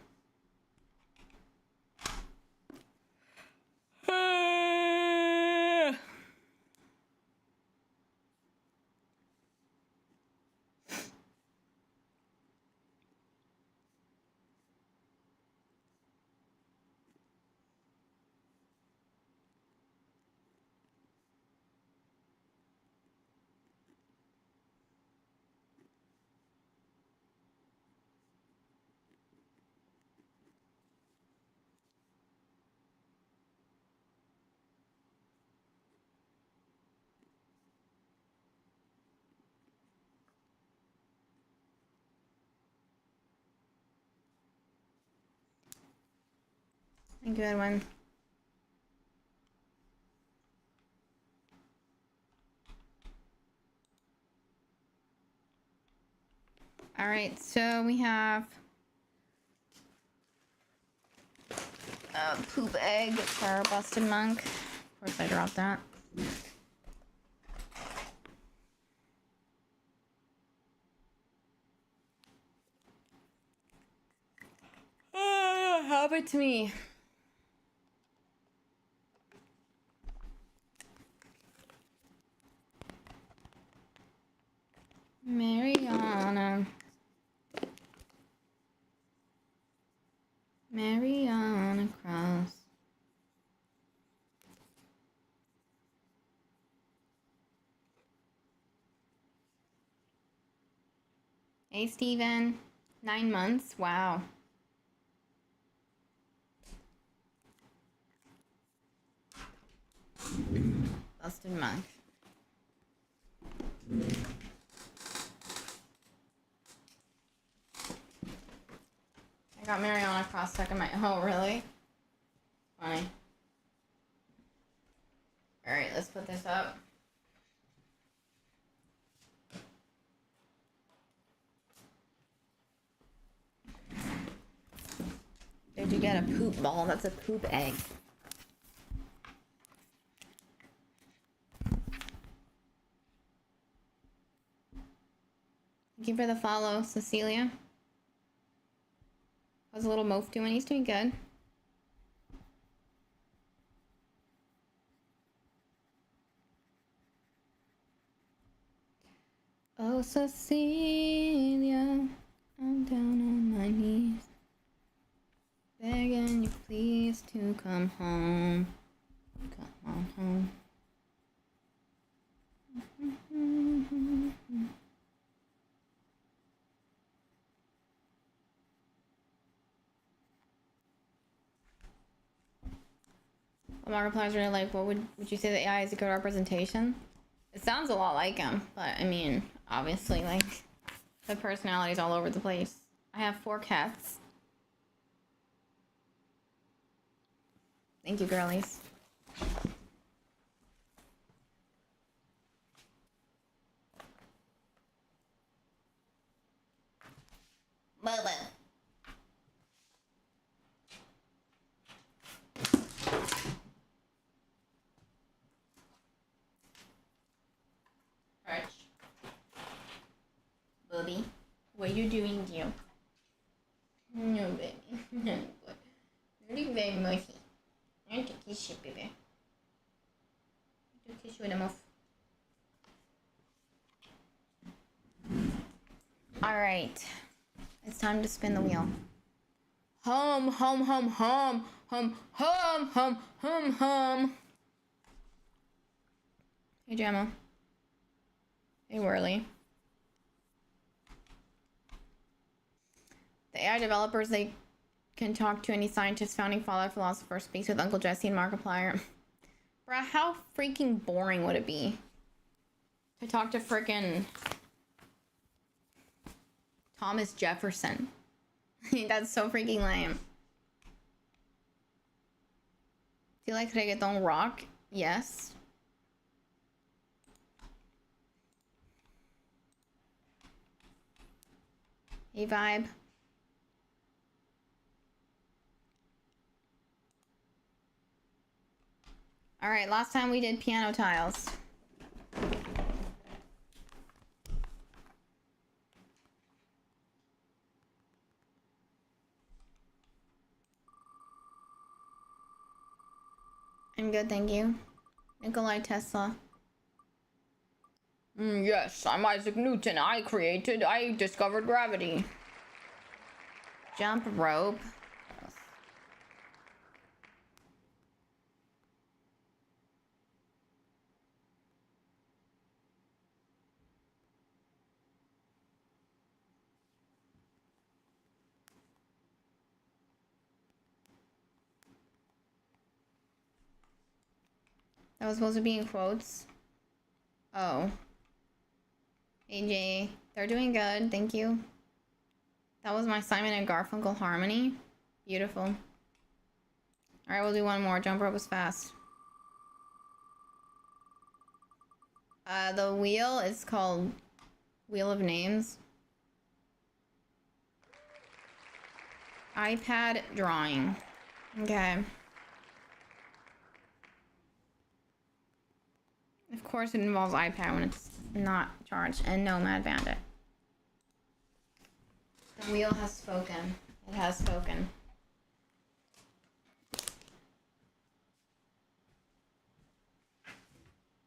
Good one. All right, so we have a poop egg for Busted Monk. Of course, I dropped that. Help it to me. Mariana. Mariana Cross. Hey, Steven. 9 months. Wow. Busted Monk. I got Mariana Cross stuck in my. Oh, really? Funny. Alright, let's put this up. Did you get a poop ball? That's a poop egg. Thank you for the follow, Cecilia. How's a little Moaf doing? He's doing good. Oh, Cecilia, I'm down on my knees, begging you please to come home. Come on home. Markiplier's really like, what would you say the AI is a good representation? It sounds a lot like him, but I mean, obviously, like, the personality's all over the place. I have 4 cats. Thank you, girlies. Bubba. Bubby, what are you doing, dear? No, baby. No, boy. You're very mushy. I want to kiss you, baby. I want to kiss you in the mouth. Alright. It's time to spin the wheel. Hum, hum, hum, hum. Hum, hum, hum, hum, hum. Hey, Gemma. Hey, Whirly. The AI developers, they can talk to any scientist, founding father, philosopher, speaks with Uncle Jesse and Markiplier. Bruh, how freaking boring would it be to talk to frickin' Thomas Jefferson? That's so freaking lame. Do you like reggaeton rock? Yes. Hey, vibe. All right, last time we did piano tiles. I'm good, thank you. Nikolai Tesla. Yes, I'm Isaac Newton. I discovered gravity. Jump rope. That was supposed to be in quotes. Oh. AJ, they're doing good, thank you. That was my Simon and Garfunkel harmony. Beautiful. Alright, we'll do one more. Jump rope was fast. The wheel is called Wheel of Names. iPad drawing. Okay. Of course it involves iPad when it's not charged. And no, Mad Bandit. The wheel has spoken. It has spoken.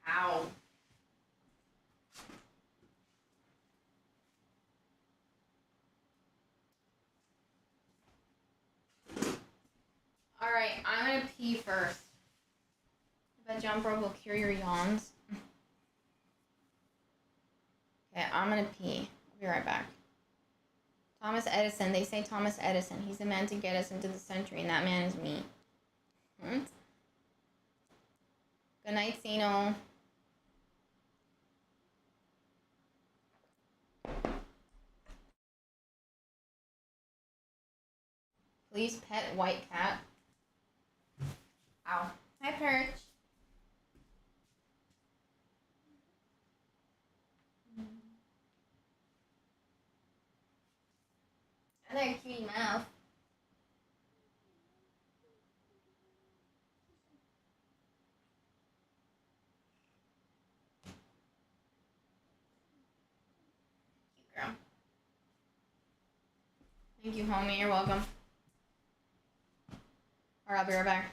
Ow. Alright, I'm gonna pee first. I bet jump rope will cure your yawns. Okay, I'm gonna pee. I'll be right back. Thomas Edison. They say Thomas Edison. He's the man to get us into the century, and that man is me. What? Good night, Sino. Please pet white cat. Ow. Hi, Perch. I like a cutie mouth. Cute girl. Thank you, homie. You're welcome. Alright, I'll be right back.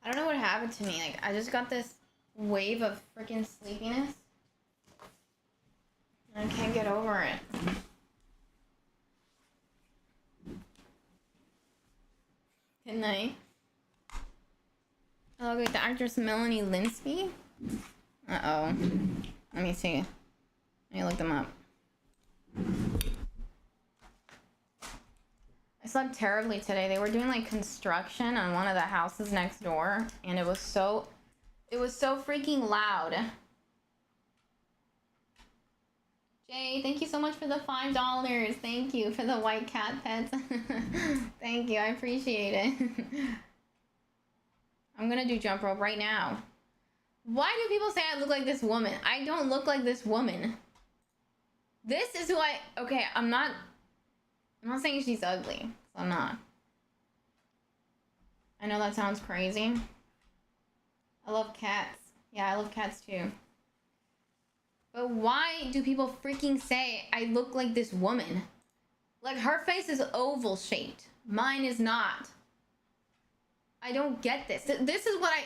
I don't know what happened to me. Like, I just got this wave of freaking sleepiness. I can't get over it. Good night. Oh, look at the actress Melanie Linsky. Uh-oh. Let me see. Let me look them up. I slept terribly today. They were doing like construction on one of the houses next door, and it was so freaking loud. Jay, thank you so much for the $5. Thank you for the white cat pets. Thank you, I appreciate it. I'm gonna do jump rope right now. Why do people say I look like this woman? I don't look like this woman. This is who okay, I'm not saying she's ugly. I'm not. I know that sounds crazy. I love cats. Yeah, I love cats too. But why do people freaking say I look like this woman? Like, her face is oval shaped. Mine is not. I don't get this. This is what I...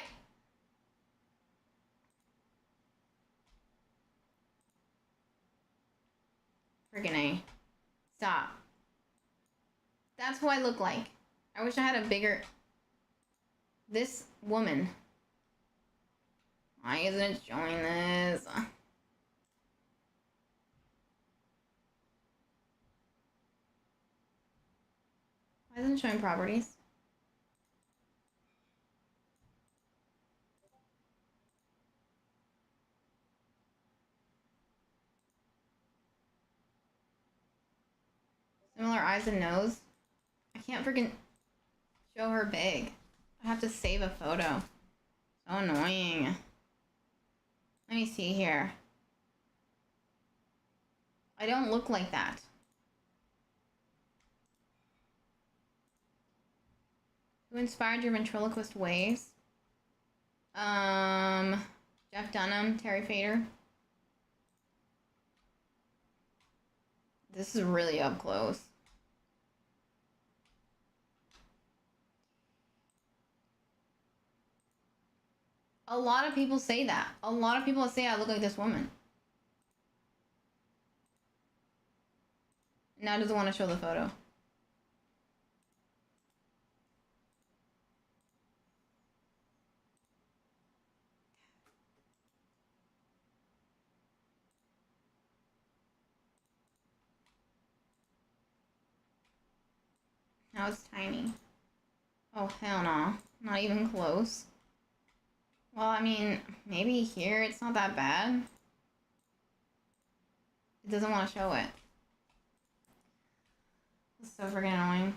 Friggin' A. Stop. That's who I look like. I wish I had a bigger... This woman. Why isn't it showing this? Why isn't it showing properties? Similar eyes and nose. I can't freaking show her big. I have to save a photo. So annoying. Let me see here. I don't look like that. Who inspired your ventriloquist ways? Jeff Dunham, Terry Fader. This is really up close. A lot of people say that. A lot of people say I look like this woman. Now doesn't want to show the photo. Now it's tiny. Oh, hell no. Not even close. Well, I mean, maybe here it's not that bad. It doesn't want to show it. It's so freaking annoying.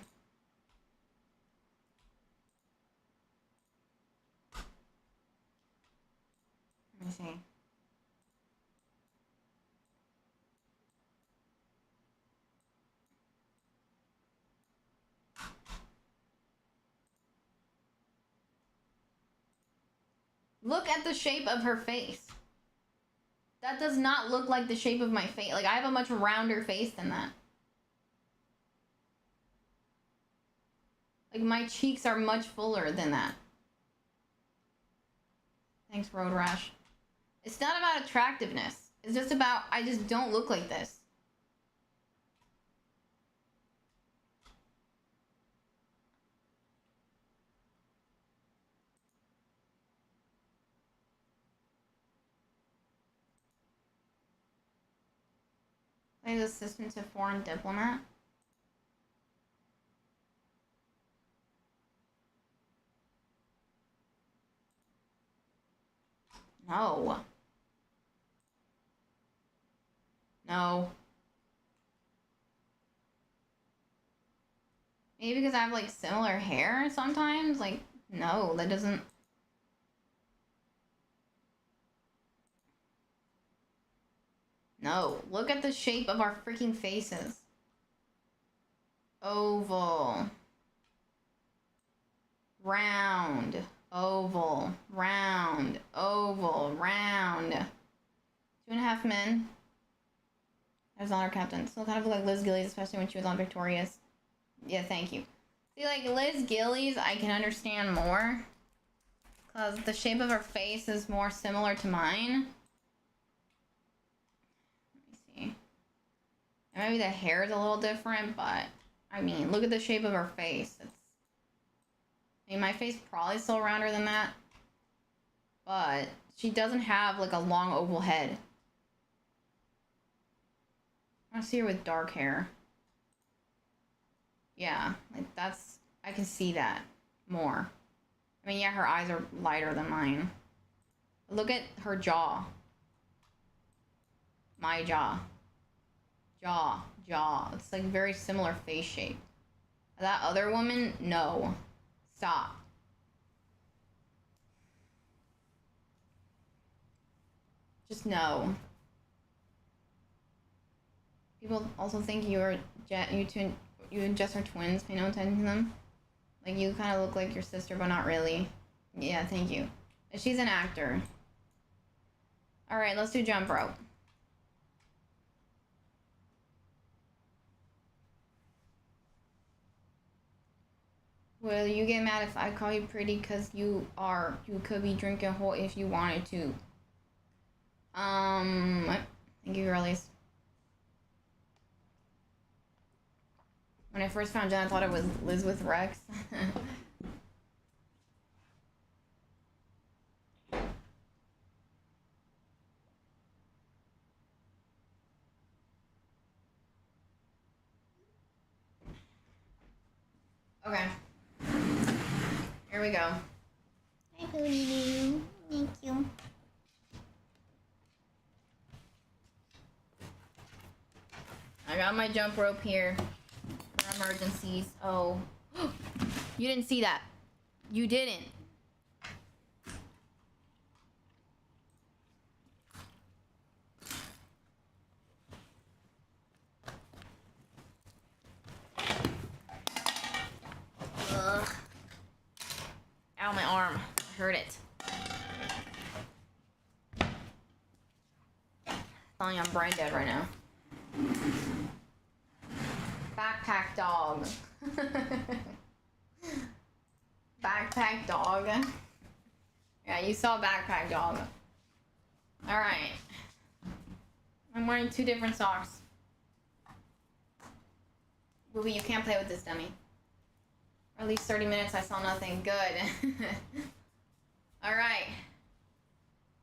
Let me see. Look at the shape of her face. That does not look like the shape of my face. Like, I have a much rounder face than that. Like, my cheeks are much fuller than that. Thanks, Road Rash. It's not about attractiveness. It's just about, I just don't look like this. Plays assistant to foreign diplomat. No. No. Maybe because I have, like, similar hair sometimes? Like, no, that doesn't... No. Look at the shape of our freaking faces. Oval. Round. Oval. Round. Oval. Round. 2.5 Men. I was not our captain. Still kind of look like Liz Gillies, especially when she was on Victorious. Yeah, thank you. See, like, Liz Gillies, I can understand more. Because the shape of her face is more similar to mine. Let me see. And maybe the hair is a little different, but... I mean, look at the shape of her face. It's... I mean, my face probably still rounder than that. But she doesn't have, like, a long oval head. I see her with dark hair. Yeah, like that's... I can see that more. I mean, yeah, her eyes are lighter than mine. Look at her jaw. My jaw. Jaw. It's like very similar face shape. That other woman, no. Stop. Just no. People also think you and Jess are twins. Pay no attention to them. Like, you kind of look like your sister, but not really. Yeah, thank you. She's an actor. Alright, let's do jump rope. Will you get mad if I call you pretty? Because you are. You could be drinking whole if you wanted to. Thank you, girlies. When I first found Jen, I thought it was Liz with Rex. Okay. Here we go. Hi, Booty Doo. Thank you. I got my jump rope here for emergencies. Oh. You didn't see that. You didn't. Ugh. Ow, my arm. I hurt it. Telling you I'm brain dead right now. Backpack dog. Backpack dog. Yeah, you saw backpack dog. Alright. I'm wearing 2 different socks. Booby, you can't play with this dummy. For at least 30 minutes I saw nothing. Good. Alright.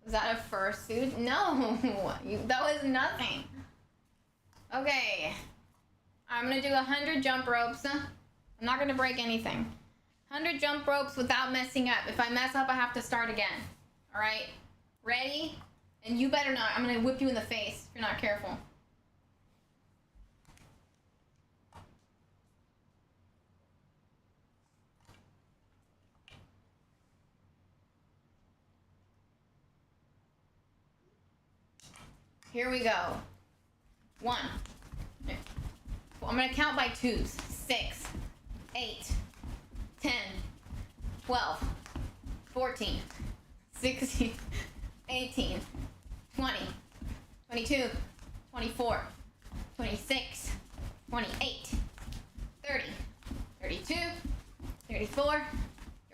Was that a fursuit? No! That was nothing. Okay. I'm gonna do 100 jump ropes. I'm not gonna break anything. 100 jump ropes without messing up. If I mess up, I have to start again. Alright? Ready? And you better not. I'm gonna whip you in the face if you're not careful. Here we go. 1. I'm gonna count by 2s. 6, 8, 10, 12, 14, 16, 18, 20, 22, 24, 26, 28, 30, 32, 34,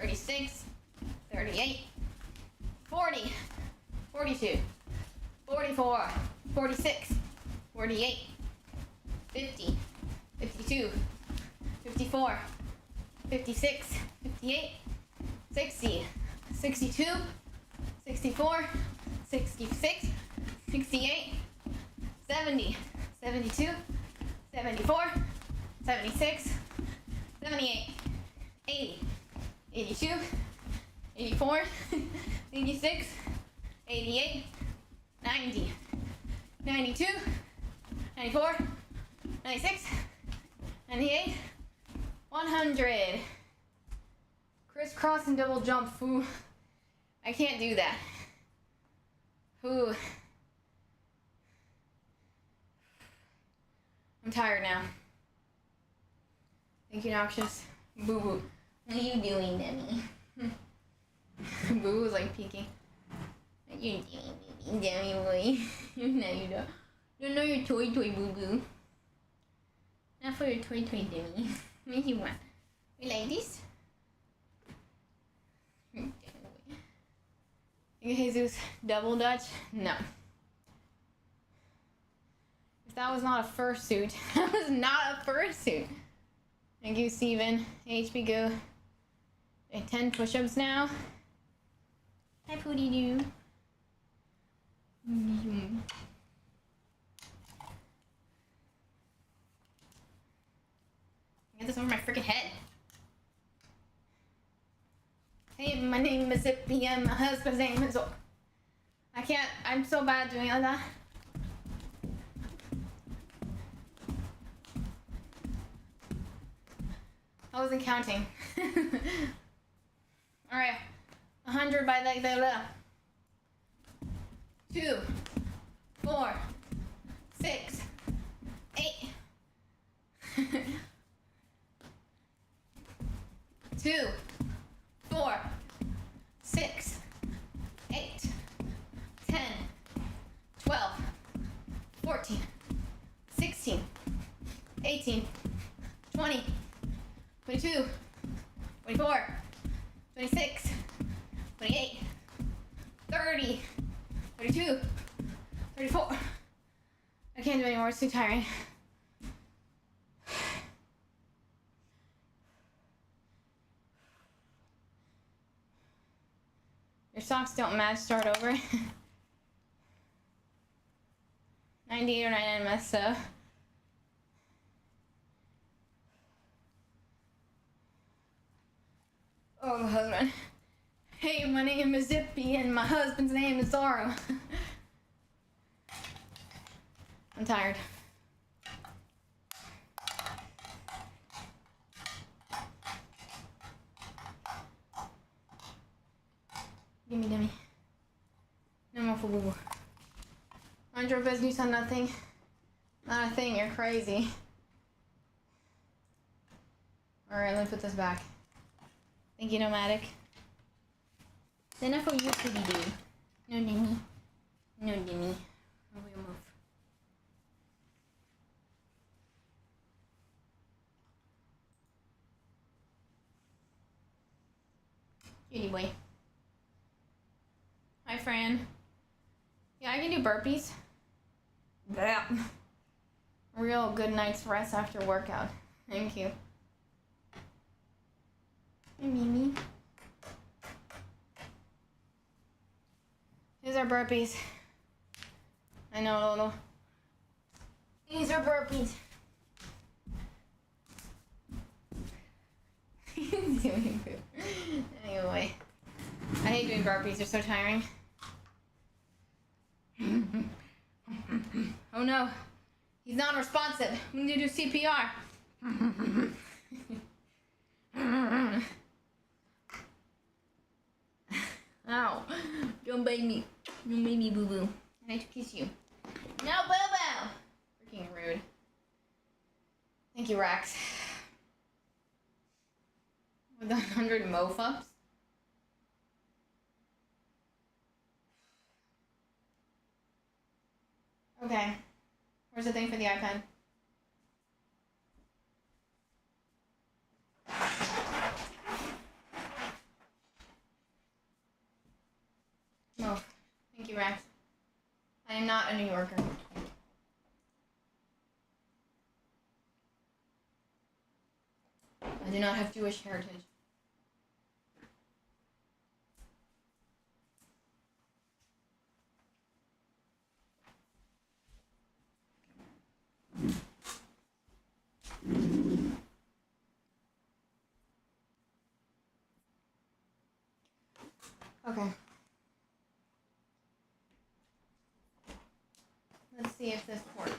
36, 38, 40, 42, 44, 46, 48, 50, 52, 54, 56, 58, 60, 62, 64, 66, 68, 70, 72, 74, 76, 78, 80, 82, 84, 86, 88, 90, 92, 94, 96, 98, 100. Crisscross and double jump. Ooh, I can't do that. Ooh. I'm tired now. Thank you, Noxious. Boo boo. What are you doing, Demi? Boo boo's like peeking. What are you doing, Demi boy? No, you don't. You know your toy boo boo. Not for your toy Demi. What do you want? You like this? Jesus, double Dutch? No. If that was not a fursuit, that was not a fursuit. Thank you, Steven. HB go. 10 push-ups now. Hi, Pooty Doo. Get this over my freaking head. Hey, my name is Zippy and my husband's name is... I can't... I'm so bad doing all that. I wasn't counting. Alright. 100 by like the... 2, 4, 6, 8... 2, 4, 6, 8, 10, 12, 14, 16, 18, 20, 22, 26, 28, 30, 32, 34. I can't do anymore, it's too tiring. Your socks don't match, start over. 98 or 99 messed up. Oh, my husband. Hey, my name is Zippy and my husband's name is Zara. I'm tired. Gimme, Demi. No more fool. Mind your business on nothing. Not a thing, you're crazy. Alright, let me put this back. Thank you, Nomadic. It's enough for you, pretty dude. No, Demi. No, Demi. Oh, we'll move. Cutie boy. Hi, Fran. Yeah, I can do burpees. Yeah. Real good night's rest after workout. Thank you. Hey, Mimi. These are burpees. I know, Lolo. These are burpees. Anyway. I hate doing burpees, they're so tiring. Oh no. He's not responsive. We need to do CPR. Ow. Don't bite me. Don't bite me, boo-boo. I need to kiss you. No, boo-boo! Freaking rude. Thank you, Rax. With 100 mofo-ups? Okay. Where's the thing for the iPad? Oh, thank you, Rex. I am not a New Yorker. I do not have Jewish heritage. Okay. Let's see if this works.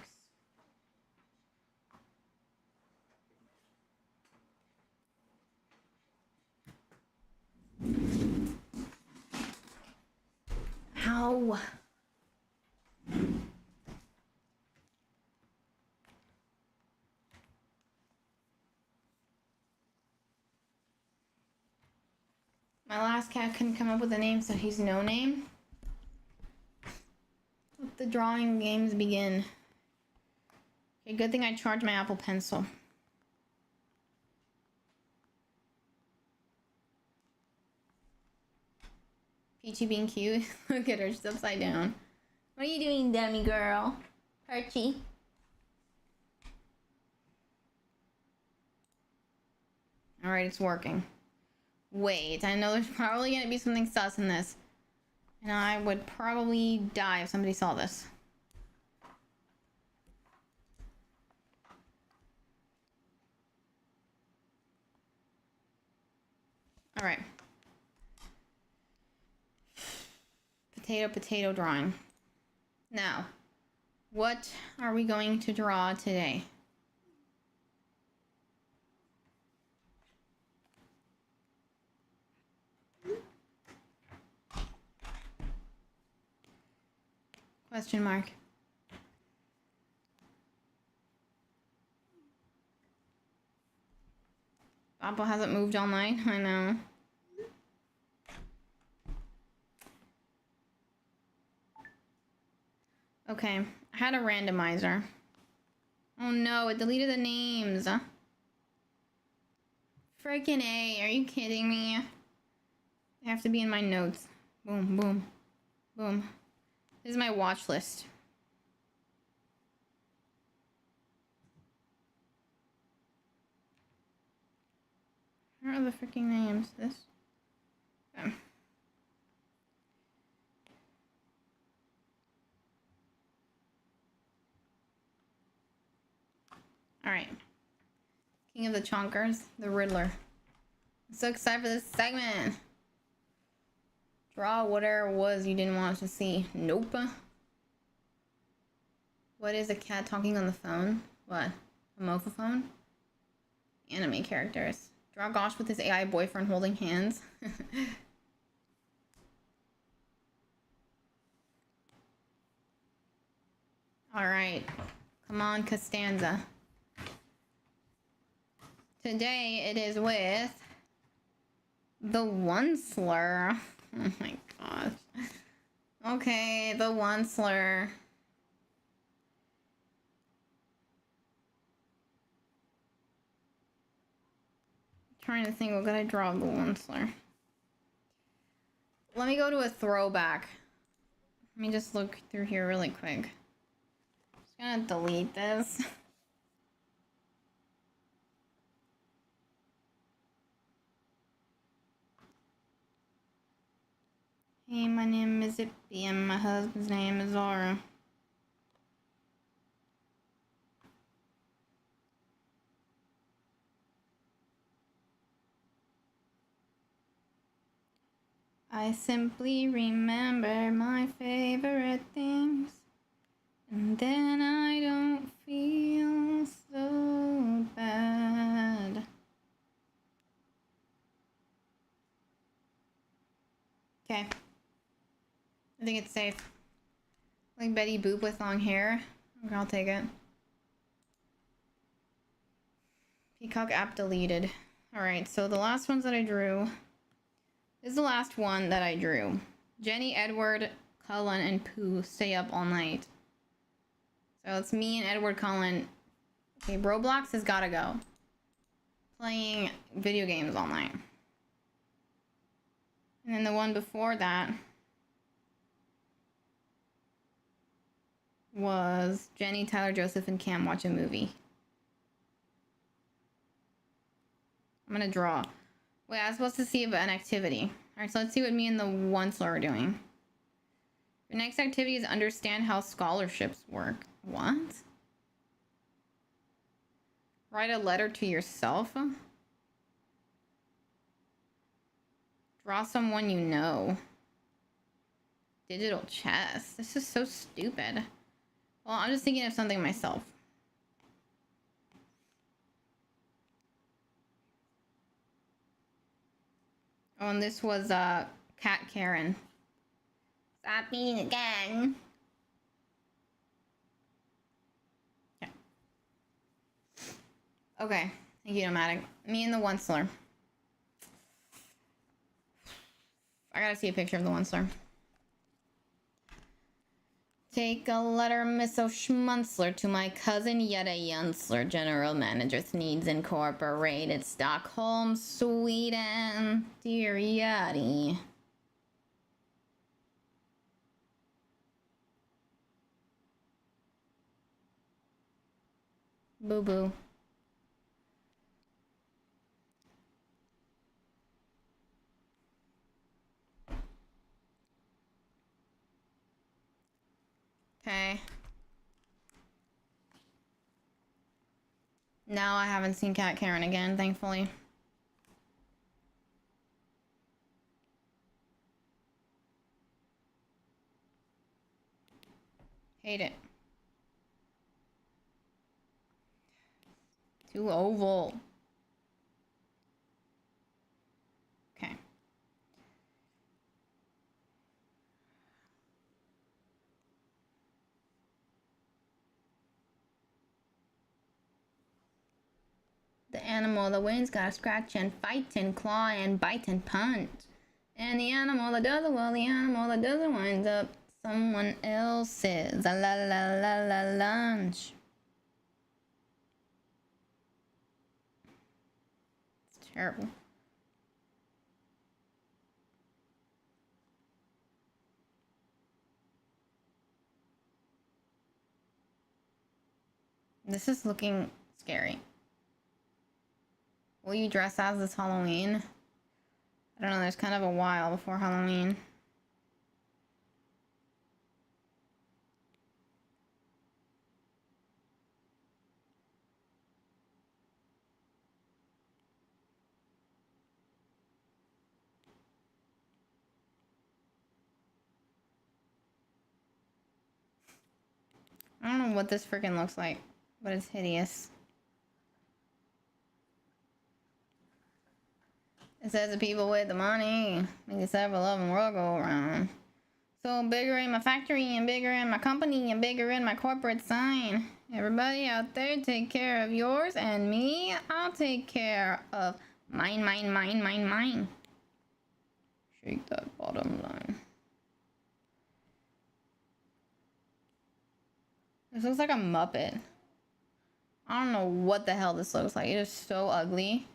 Ow. My last cat couldn't come up with a name, so he's no name. Let the drawing games begin. Okay, good thing I charged my Apple Pencil. Peachy being cute. Look at her, she's upside down. What are you doing, dummy girl? Archie. Alright, it's working. Wait, I know there's probably gonna be something sus in this. And I would probably die if somebody saw this. Alright. Potato drawing. Now, what are we going to draw today? Question mark. Apple hasn't moved all night. I know. Okay, I had a randomizer. Oh no, it deleted the names. Freaking A, are you kidding me? They have to be in my notes. Boom, boom, boom. This is my watch list. Where are the freaking names? This? Okay. Alright. King of the Chonkers, the Riddler. I'm so excited for this segment. Draw whatever it was you didn't want us to see. Nope. What is a cat talking on the phone? What? A mophophone? Anime characters. Draw Gosh with his AI boyfriend holding hands. Alright. Come on, Costanza. Today it is with the one slur. Oh my gosh. Okay, the one slur. Trying to think, what could I draw of the one slur? Let me go to a throwback. Let me just look through here really quick. Just gonna delete this. Hey, my name is Zippy and my husband's name is Zara. I simply remember my favorite things, and then I don't feel so bad. Okay. I think it's safe. Like Betty Boop with long hair. Okay, I'll take it. Peacock app deleted. Alright, so the last ones that I drew. This is the last one that I drew. Jenny, Edward, Cullen, and Pooh stay up all night. So it's me and Edward Cullen. Okay, Roblox has gotta go. Playing video games all night. And then the one before that was Jenny, Tyler, Joseph, and Cam watch a movie. I'm gonna draw. Wait, I was supposed to see about an activity. Alright, so let's see what me and the one slur are doing. Your next activity is understand how scholarships work. What? Write a letter to yourself? Draw someone you know. Digital chess. This is so stupid. Well, I'm just thinking of something myself. Oh, and this was Cat Karen. Stop eating again. Okay. Okay. Thank you, Nomadic. Me and the one slur. I gotta see a picture of the one slur. Take a letter, Miss O'Schmunzler, to my cousin Yetta Yunsler, General Manager, Needs Incorporated, Stockholm, Sweden. Dear Yachty. Boo-boo. Okay. Now I haven't seen Cat Karen again, thankfully. Hate it. Too oval. Okay. The animal that wins gotta scratch and fight and claw and bite and punch. And the animal that doesn't, well, the animal that doesn't winds up someone else's la la la la la lunch. It's terrible. This is looking scary. Will you dress as this Halloween? I don't know, there's kind of a while before Halloween. I don't know what this freaking looks like, but it's hideous. It says the people with the money make several of them world go around. So bigger in my factory and bigger in my company and bigger in my corporate sign. Everybody out there, take care of yours, and me, I'll take care of mine, mine, mine, mine, mine. Shake that bottom line. This looks like a Muppet. I don't know what the hell this looks like. It is so ugly.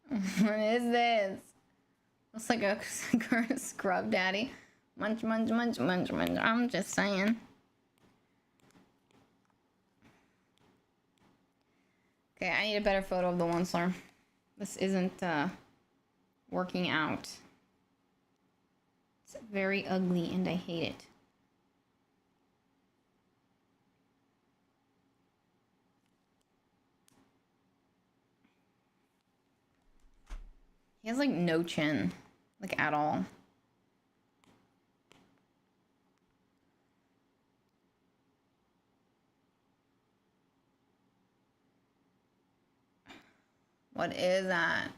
What is this? Looks like a scrub daddy. Munch, munch, munch, munch, munch. I'm just saying. Okay, I need a better photo of the Onceler. This isn't working out. It's very ugly and I hate it. He has like no chin, like at all. What is that?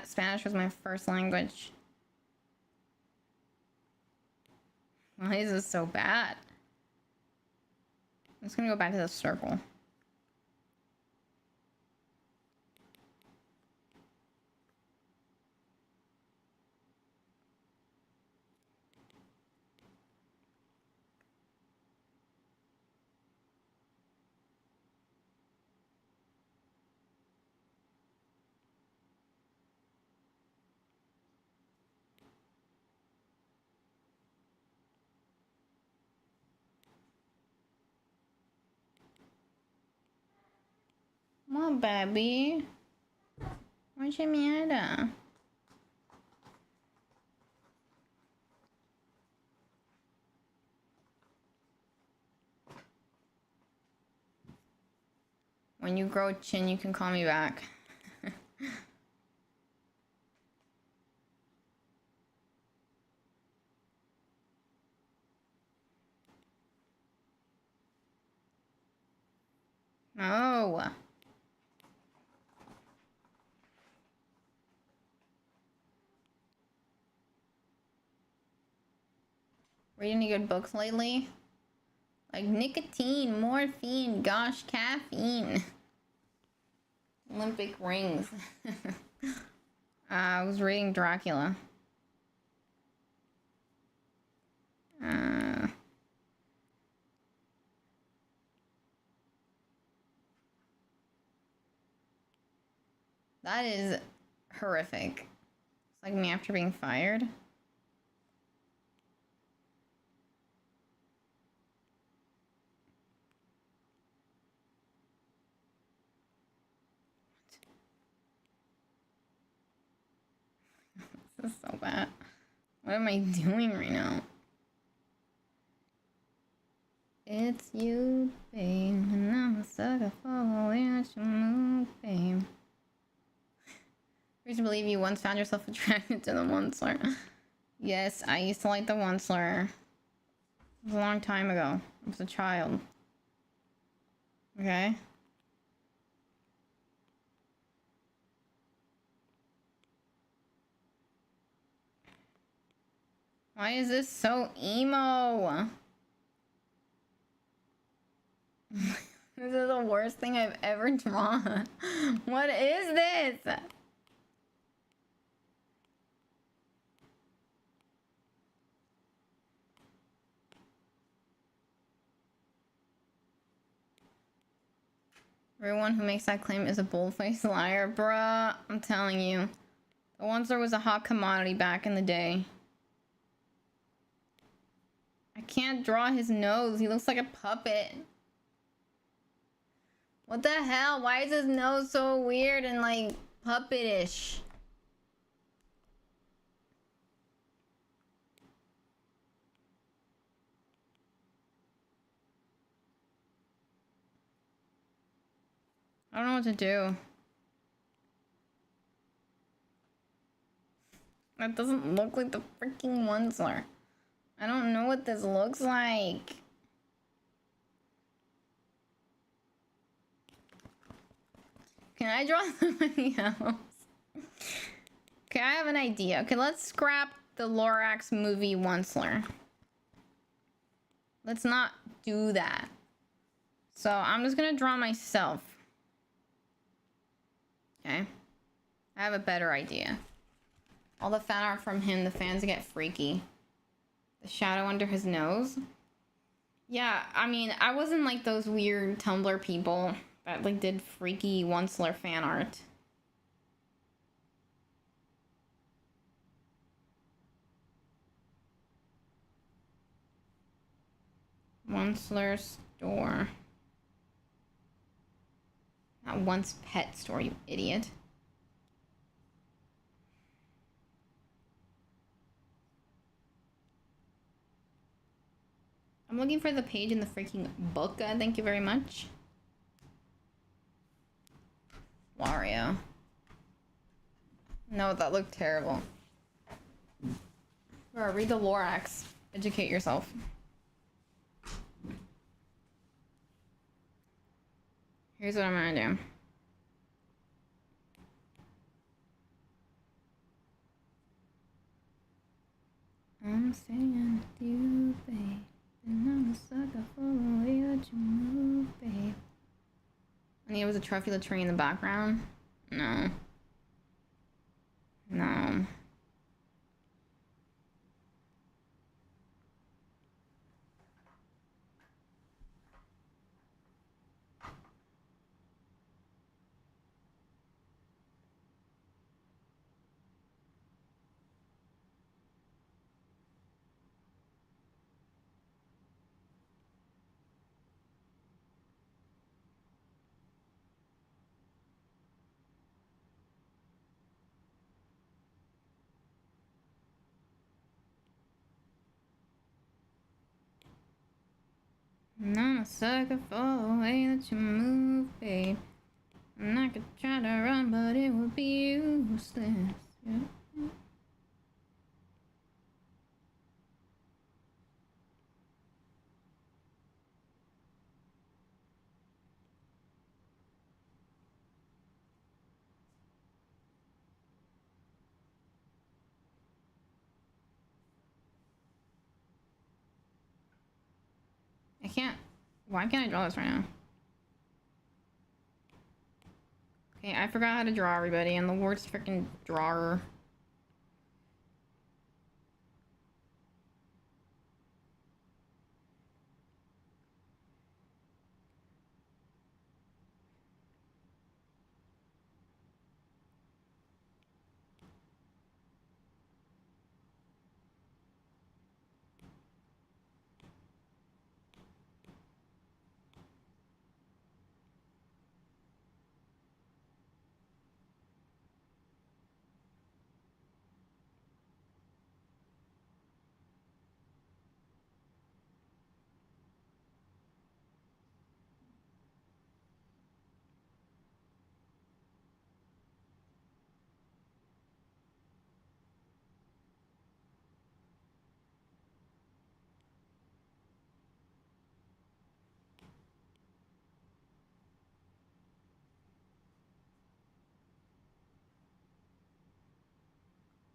Spanish was my first language. Why is this so bad? I'm just gonna go back to the circle. Come on, baby. Mucha mierda. When you grow a chin, you can call me back. No. Read any good books lately? Like nicotine, morphine, gosh, caffeine. Olympic rings. I was reading Dracula. That is horrific. It's like me after being fired. This is so bad. What am I doing right now? It's you, babe, and I'm a sucker for the way that you move, babe. Reason to believe you once found yourself attracted to the Onceler. Yes, I used to like the Onceler. It was a long time ago. I was a child. Okay? Why is this so emo? This is the worst thing I've ever drawn. What is this? Everyone who makes that claim is a bold-faced liar. Bruh, I'm telling you. The Onceler was a hot commodity back in the day. can't draw his nose. He looks like a puppet. What the hell? Why is his nose so weird and like puppetish? I don't know what to do. That doesn't look like the freaking Onceler. I don't know what this looks like. Can I draw somebody else? Okay, I have an idea. Okay, let's scrap the Lorax movie Onceler. Let's not do that. So I'm just gonna draw myself. Okay. I have a better idea. All the fan art from him, the fans get freaky. The shadow under his nose. Yeah, I mean, I wasn't like those weird Tumblr people that like did freaky Onceler fan art. Onceler store. Not Once Pet Store, you idiot. I'm looking for the page in the freaking book. Thank you very much. Wario. No, that looked terrible. Bro, read the Lorax. Educate yourself. Here's what I'm gonna do. I'm staying with you, babe. And I'm a sucker for the way that you move, babe. And there was a trophy tree in the background? No. No. And I'm a sucker for the way that you move, babe. And I could try to run, but it would be useless. Yeah. I can't. Why can't I draw this right now? Okay, I forgot how to draw everybody, and the word's freaking drawer.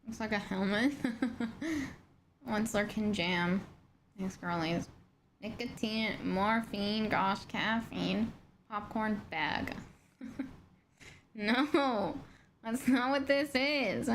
Looks like a helmet. Onceler can jam. Thanks, girlies. Nicotine, morphine, gosh, caffeine, popcorn bag. No, that's not what this is.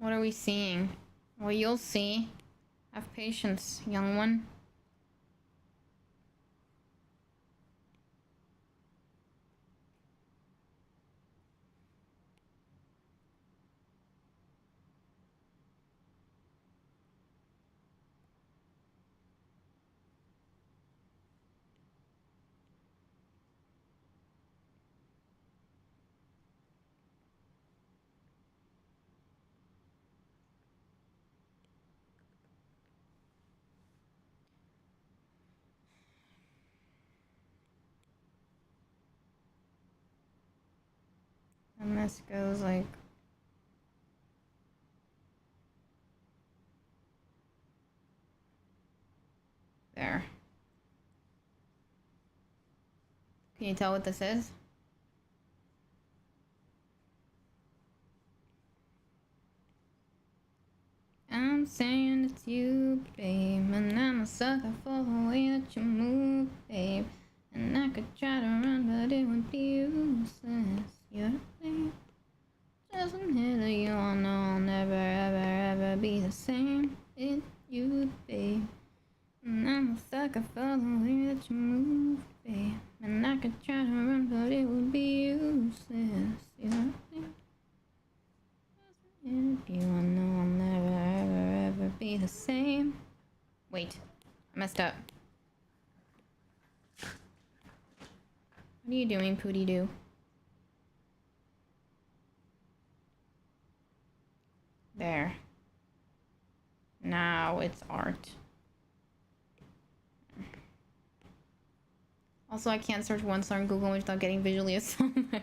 What are we seeing? Well, you'll see. Have patience, young one. And this goes like there. Can you tell what this is? I'm saying it's you, babe, and I'm a sucker for the way that you move, babe. And I could try to run, but it would be useless. You're the thing. Just from here to you, I know I'll never, ever, ever be the same. It's you, babe. And I'm a sucker for the way that you move, babe. And I could try to run, but it would be useless. You're the thing. If you, I know I'll never, ever, ever be the same. Wait, I messed up. What are you doing, Pootie Doo? There. Now it's art. Also, I can't search one slur on Google without getting visually assaulted.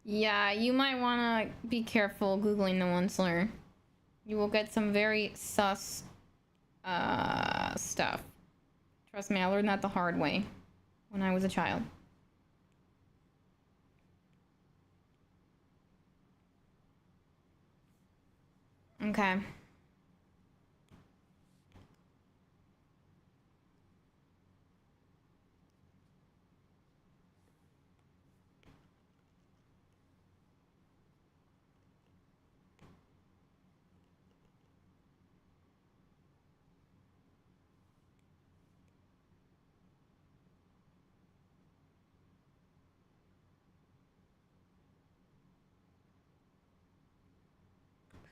Yeah, you might want to be careful Googling the one slur. You will get some very sus stuff. Trust me, I learned that the hard way when I was a child. Okay.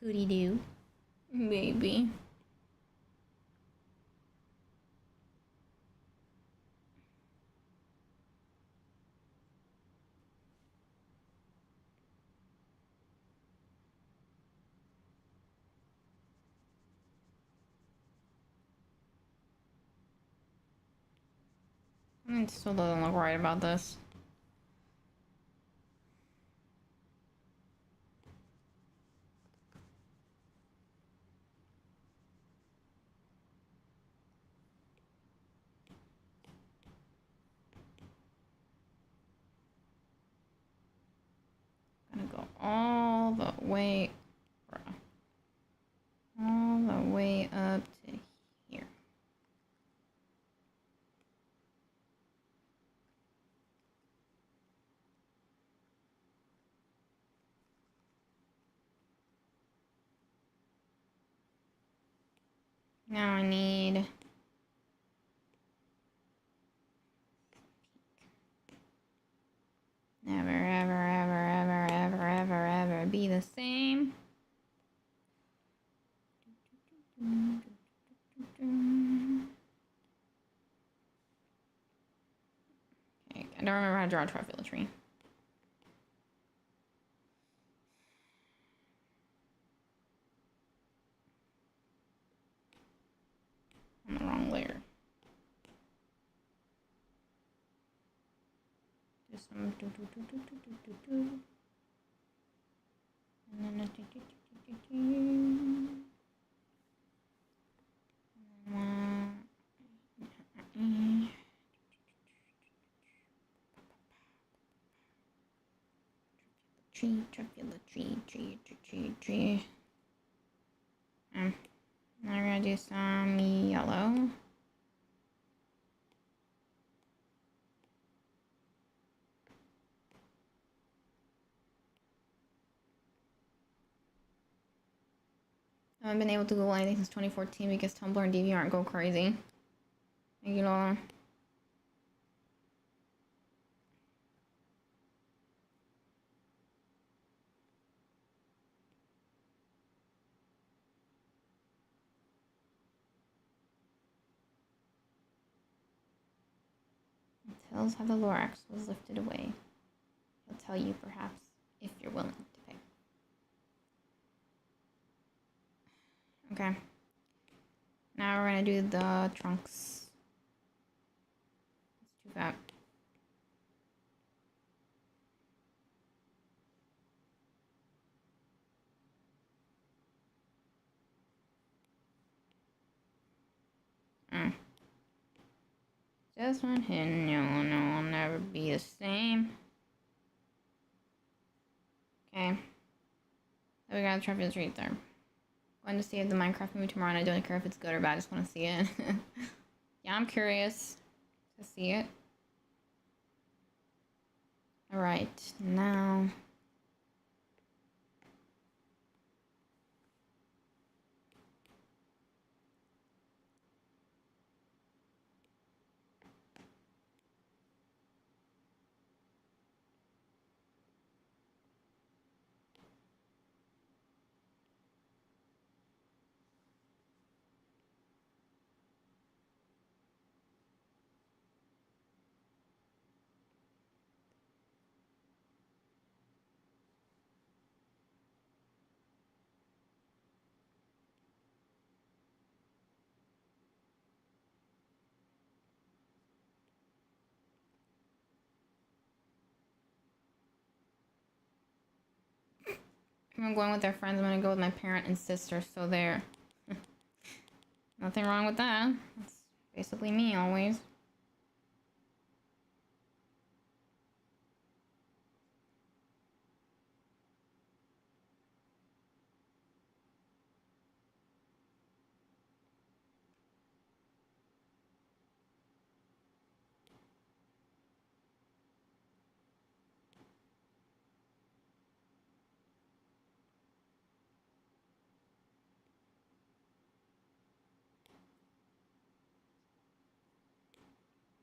Pootie Doo. Maybe. It still doesn't look right about this. Gonna go all the way, all the way up to here. Now I need never, ever, ever, ever, ever, ever, ever be the same. Okay, I don't remember how to draw a trifle tree. On the wrong layer. Do some and then a tree. Now we're gonna do some yellow. I haven't been able to Google anything since 2014 because Tumblr and DeviantArt go crazy. Thank you, Lola. It tells how the Lorax was lifted away. He'll tell you, perhaps, if you're willing to pay. Okay. Now we're gonna do the trunks. It's too fat. Just one hit, no, I'll never be the same. Okay. So we got a trophy street there. Going to see the Minecraft movie tomorrow, and I don't care if it's good or bad. I just want to see it. Yeah, I'm curious to see it. All right, now. I'm going with their friends. I'm gonna go with my parent and sister, so there. Nothing wrong with that. That's basically me always.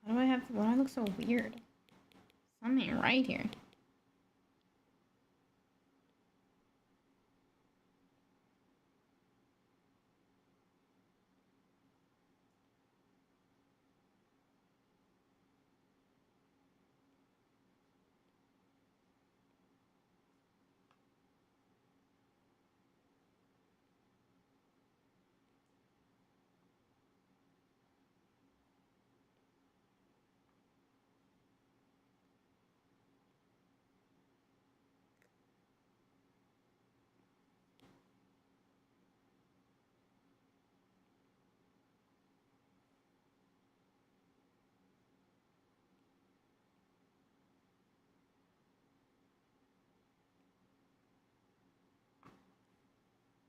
Why do I have? Why do I look so weird? Something ain't right here.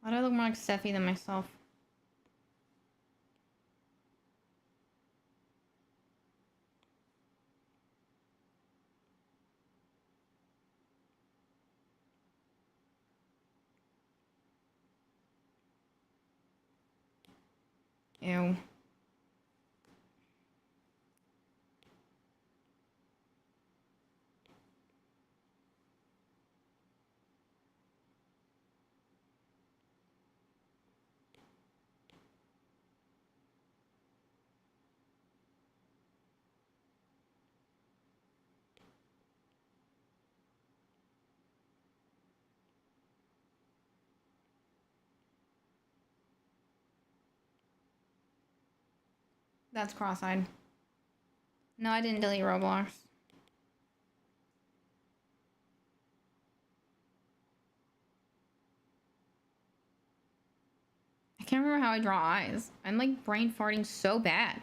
Why do I look more like Steffi than myself? Ew. That's cross-eyed. No, I didn't delete Roblox. I can't remember how I draw eyes. I'm like brain farting so bad.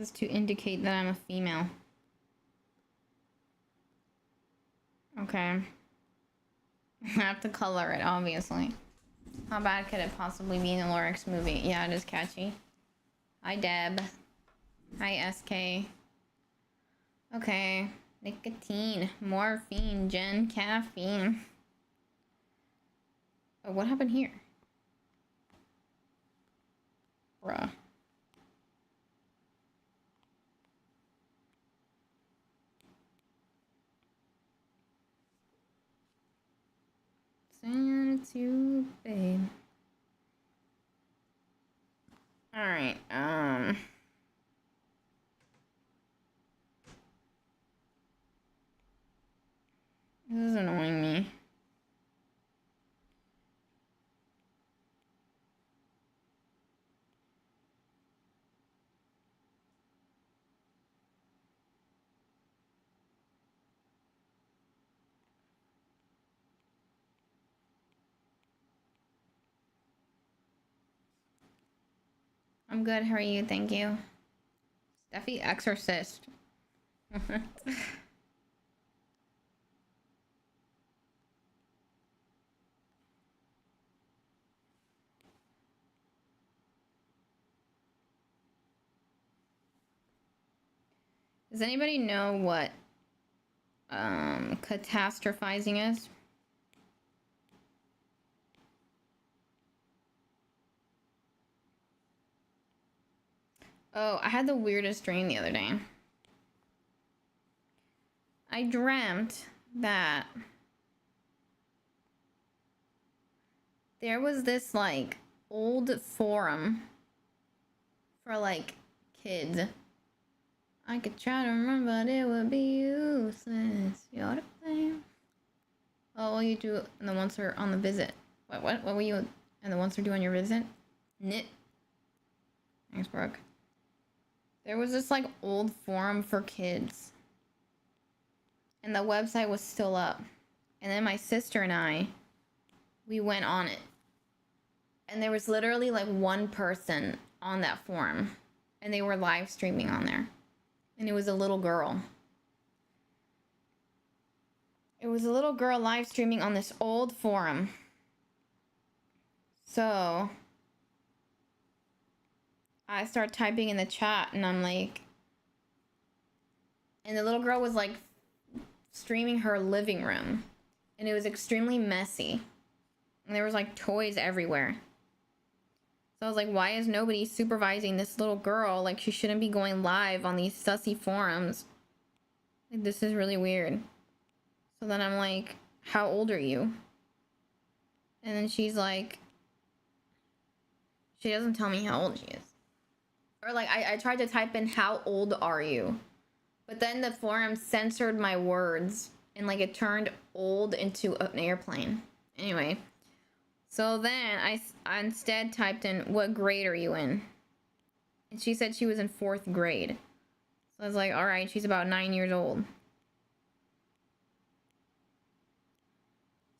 This is to indicate that I'm a female. Okay. I have to color it, obviously. How bad could it possibly be in the Lorix movie? Yeah, it is catchy. Hi, Deb. Hi, SK. Okay. Nicotine, morphine, gen, caffeine. Oh, what happened here? Bruh. Send it to babe. Alright, this is annoying me. I'm good, how are you? Thank you. Steffi Exorcist. Does anybody know what catastrophizing is? Oh, I had the weirdest dream the other day. I dreamt that there was this like old forum for like kids. I could try to remember, but it would be useless. You know what I'm saying? Oh, you do, and the ones are on the visit. What were you, and the ones are doing your visit? Knit. Thanks, Brooke. There was this like old forum for kids. And the website was still up. And then my sister and I, we went on it. And there was literally like one person on that forum. And they were live streaming on there. And it was a little girl. It was a little girl live streaming on this old forum. So I start typing in the chat and I'm like, and the little girl was like streaming her living room. And it was extremely messy. And there was like toys everywhere. So I was like, why is nobody supervising this little girl? Like, she shouldn't be going live on these sussy forums. Like, this is really weird. So then I'm like, how old are you? And then she's like, she doesn't tell me how old she is. Or like, I tried to type in, how old are you? But then the forum censored my words. And like, it turned old into an airplane. Anyway. So then I instead typed in, what grade are you in? And she said she was in 4th grade. So I was like, all right, she's about 9 years old.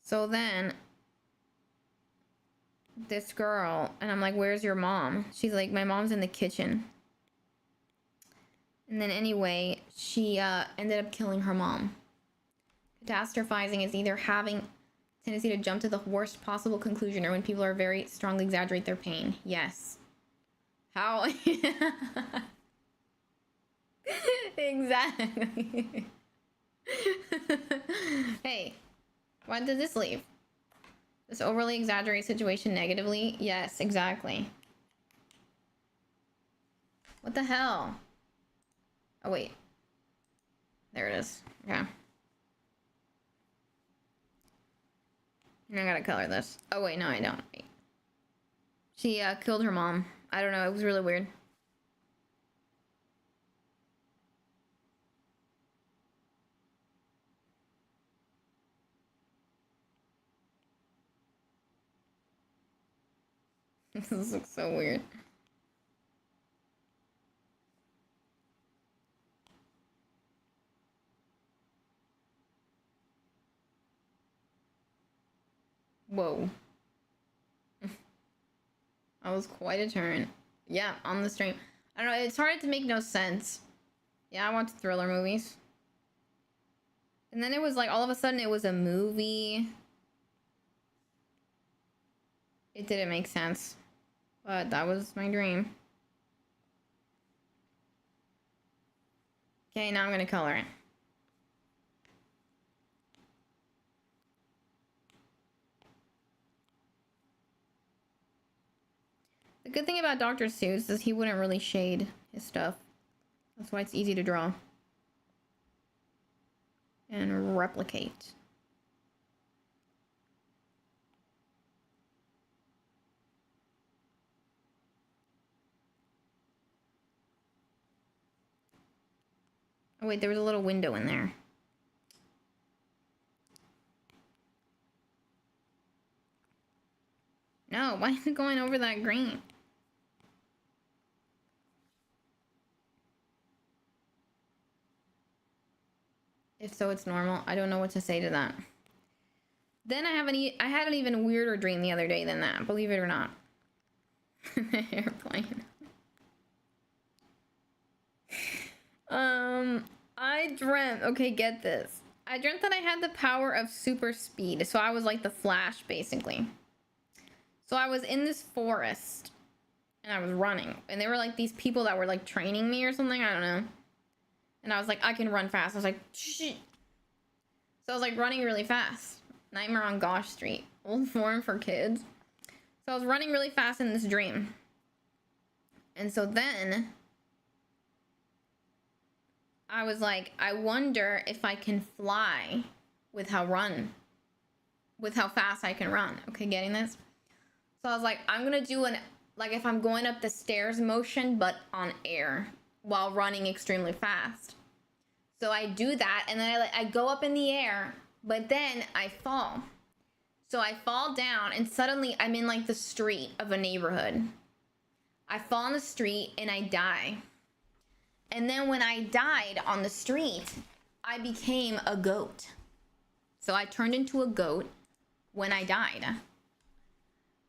So then this girl, and I'm like, where's your mom? She's like, my mom's in the kitchen. And then anyway, she ended up killing her mom. Catastrophizing is either having tendency to jump to the worst possible conclusion or when people are very strongly exaggerate their pain. Yes. How? Exactly. Hey, why did this leave? This overly exaggerated situation negatively? Yes, exactly. What the hell? Oh, wait. There it is. Okay. I gotta color this. Oh, wait, no, I don't. Wait. She killed her mom. I don't know, it was really weird. This looks so weird. Whoa. That was quite a turn. Yeah, on the stream. I don't know, it started to make no sense. Yeah, I watch thriller movies. And then it was like, all of a sudden it was a movie. It didn't make sense. But that was my dream. Okay, now I'm gonna color it. The good thing about Dr. Seuss is he wouldn't really shade his stuff. That's why it's easy to draw. And replicate. Oh wait, there was a little window in there. No, why is it going over that green? If so, it's normal. I don't know what to say to that. Then I had an even weirder dream the other day than that, believe it or not. The airplane. I dreamt, okay, get this. I dreamt that I had the power of super speed. So I was like the Flash, basically. So I was in this forest and I was running. And they were like these people that were like training me or something. I don't know. And I was like, I can run fast. I was like, shit. So I was like running really fast. Nightmare on Gosh Street. Old form for kids. So I was running really fast in this dream. And so then I was like, I wonder if I can fly with how fast I can run. Okay, getting this? So I was like, I'm gonna do like if I'm going up the stairs motion, but on air while running extremely fast. So I do that, and then I go up in the air, but then I fall. So I fall down, and suddenly I'm in like the street of a neighborhood. I fall in the street and I die. And then when I died on the street, I became a goat. So I turned into a goat when I died.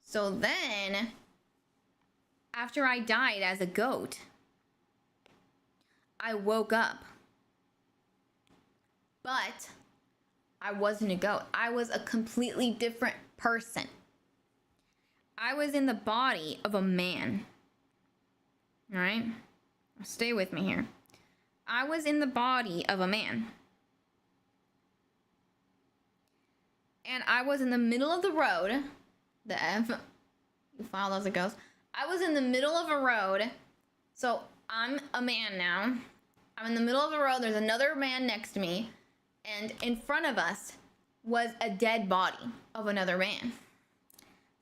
So then, after I died as a goat, I woke up. But I wasn't a goat. I was a completely different person. I was in the body of a man. All right? Stay with me here. I was in the body of a man. And I was in the middle of the road. The F. You follow as it goes. I was in the middle of a road. So I'm a man now. I'm in the middle of the road. There's another man next to me. And in front of us was a dead body of another man.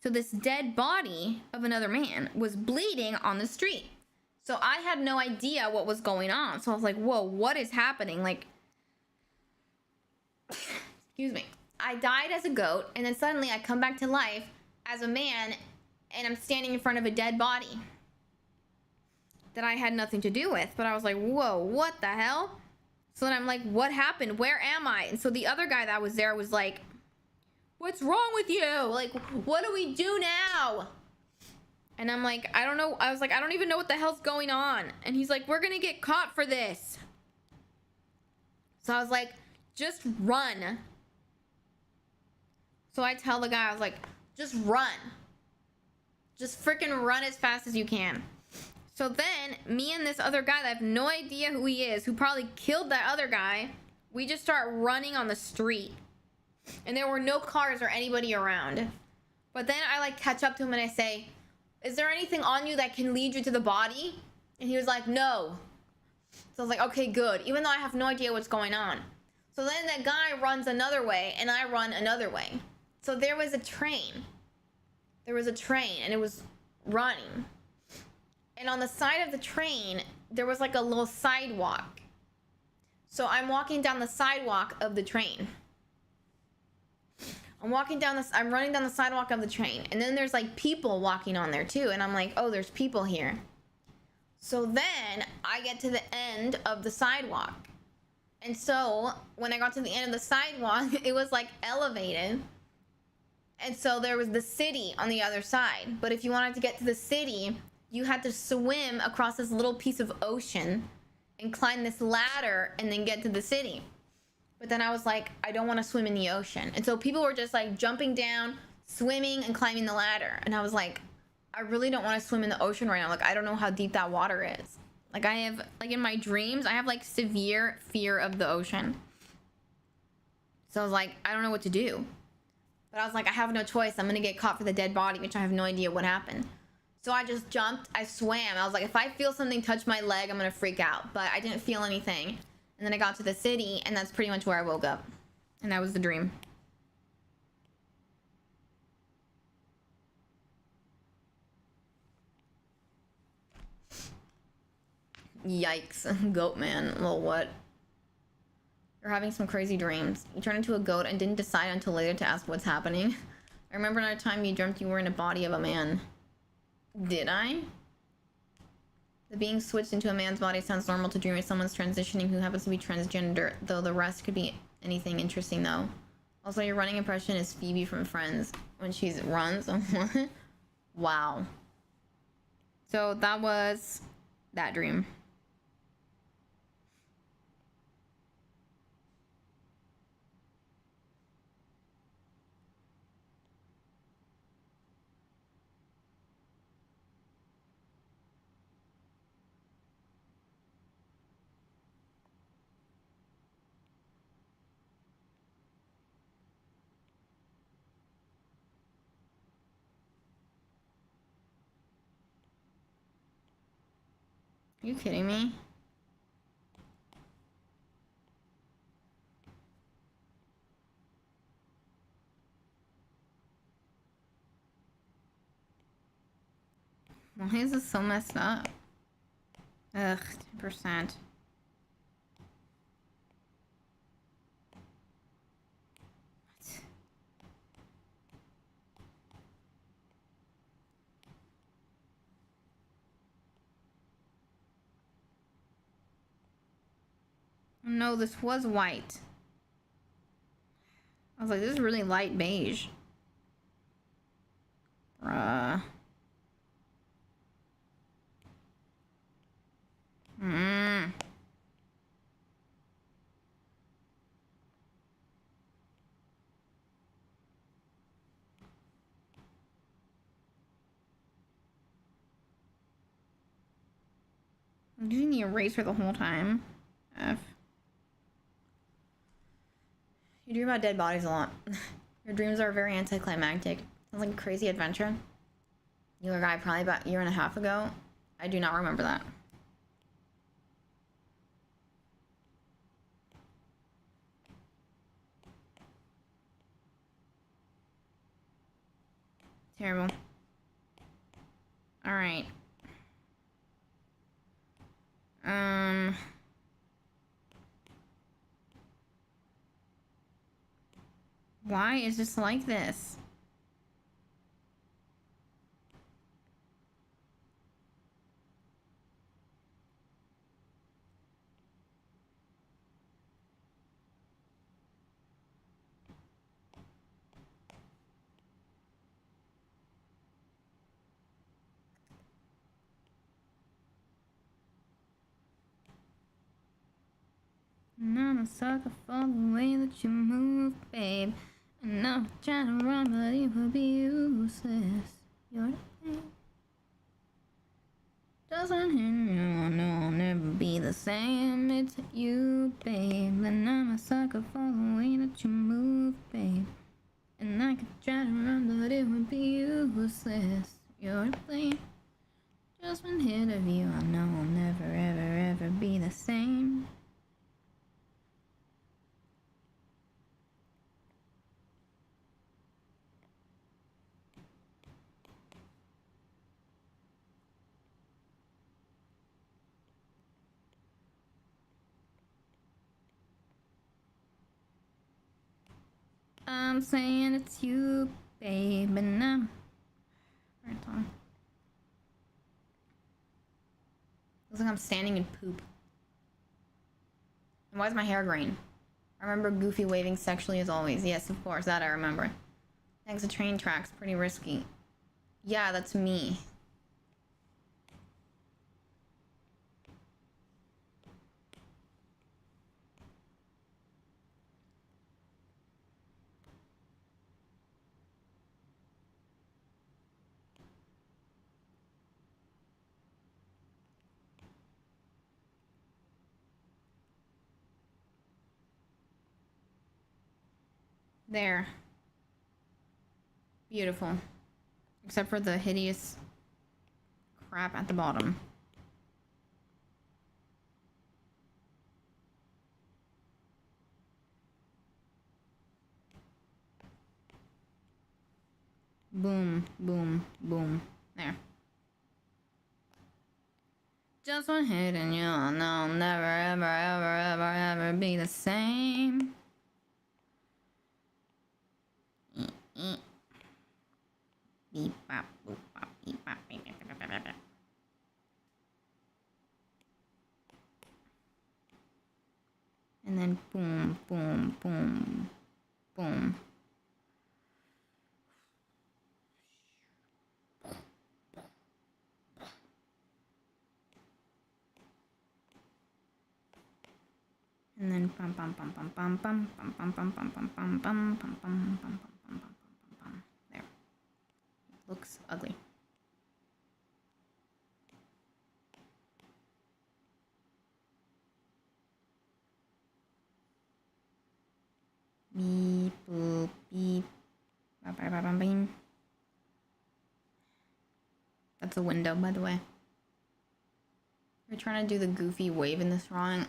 So this dead body of another man was bleeding on the street. So I had no idea what was going on. So I was like, whoa, what is happening? Like, excuse me. I died as a goat, and then suddenly I come back to life as a man, and I'm standing in front of a dead body that I had nothing to do with. But I was like, whoa, what the hell? So then I'm like, what happened? Where am I? And so the other guy that was there was like, what's wrong with you? Like, what do we do now? And I'm like, I don't know. I was like, I don't even know what the hell's going on. And he's like, we're going to get caught for this. So I was like, just run. So I tell the guy, I was like, just run. Just freaking run as fast as you can. So then me and this other guy that I have no idea who he is, who probably killed that other guy, we just start running on the street. And there were no cars or anybody around. But then I like catch up to him and I say, is there anything on you that can lead you to the body? And he was like, no. So I was like, okay, good. Even though I have no idea what's going on. So then that guy runs another way and I run another way. So there was a train. There was a train and it was running. And on the side of the train, there was like a little sidewalk. So I'm walking down the sidewalk of the train. I'm running down the sidewalk of the train. And then there's like people walking on there too. And I'm like, oh, there's people here. So then I get to the end of the sidewalk. And so when I got to the end of the sidewalk, it was like elevated. And so there was the city on the other side. But if you wanted to get to the city, you had to swim across this little piece of ocean and climb this ladder and then get to the city. But then I was like, I don't want to swim in the ocean. And so people were just like jumping down, swimming and climbing the ladder. And I was like, I really don't want to swim in the ocean right now. Like, I don't know how deep that water is. Like, I have, like, in my dreams, I have like severe fear of the ocean. So I was like, I don't know what to do. But I was like, I have no choice. I'm going to get caught for the dead body, which I have no idea what happened. So I just jumped. I swam. I was like, if I feel something touch my leg, I'm going to freak out. But I didn't feel anything. And then I got to the city, and that's pretty much where I woke up. And that was the dream. Yikes. Goat man. Well, what? You're having some crazy dreams. You turned into a goat and didn't decide until later to ask what's happening. I remember another time you dreamt you were in a body of a man. Did I? The being switched into a man's body sounds normal to dream if someone's transitioning who happens to be transgender, though the rest could be anything interesting though. Also, your running impression is Phoebe from Friends when she runs. Wow. So that was that dream. Are you kidding me? Why is this so messed up? Ugh, 10%. No, this was white. I was like, this is really light beige. Bruh. I'm using the eraser the whole time. F. You dream about dead bodies a lot. Your dreams are very anticlimactic. Sounds like a crazy adventure. You were a guy probably about a year and a half ago. I do not remember that. Terrible. All right. Why is this like this? And I'm a sucker for the way that you move, babe. And I'm trying to run, but it would be useless. You're the thing. Doesn't hit you, I know I'll never be the same. It's you, babe. And I'm a sucker for the way that you move, babe. And I could try to run, but it would be useless. You're the thing. Just one hit of you, I know I'll never, ever, ever be the same. I'm saying it's you, babe, and I'm... Right on. Looks like I'm standing in poop. And why is my hair green? I remember Goofy waving sexually as always. Yes, of course, that I remember. Thanks to train tracks, pretty risky. Yeah, that's me. There. Beautiful. Except for the hideous crap at the bottom. Boom, boom, boom. There. Just one hit and you'll know never, ever, ever, ever, ever be the same. Beep, bop, boop, bop, beep, bop, beep, beep, beep, beep, beep, beep. And then boom, boom, boom, boom. And then bum bum bum bum bum bum bum bum bum bum bum bum bum bum bum bum bum bum bum. There. Looks ugly. Beep boop beep. Bum bum bum bum. That's a window, by the way. We're trying to do the goofy wave in this drawing.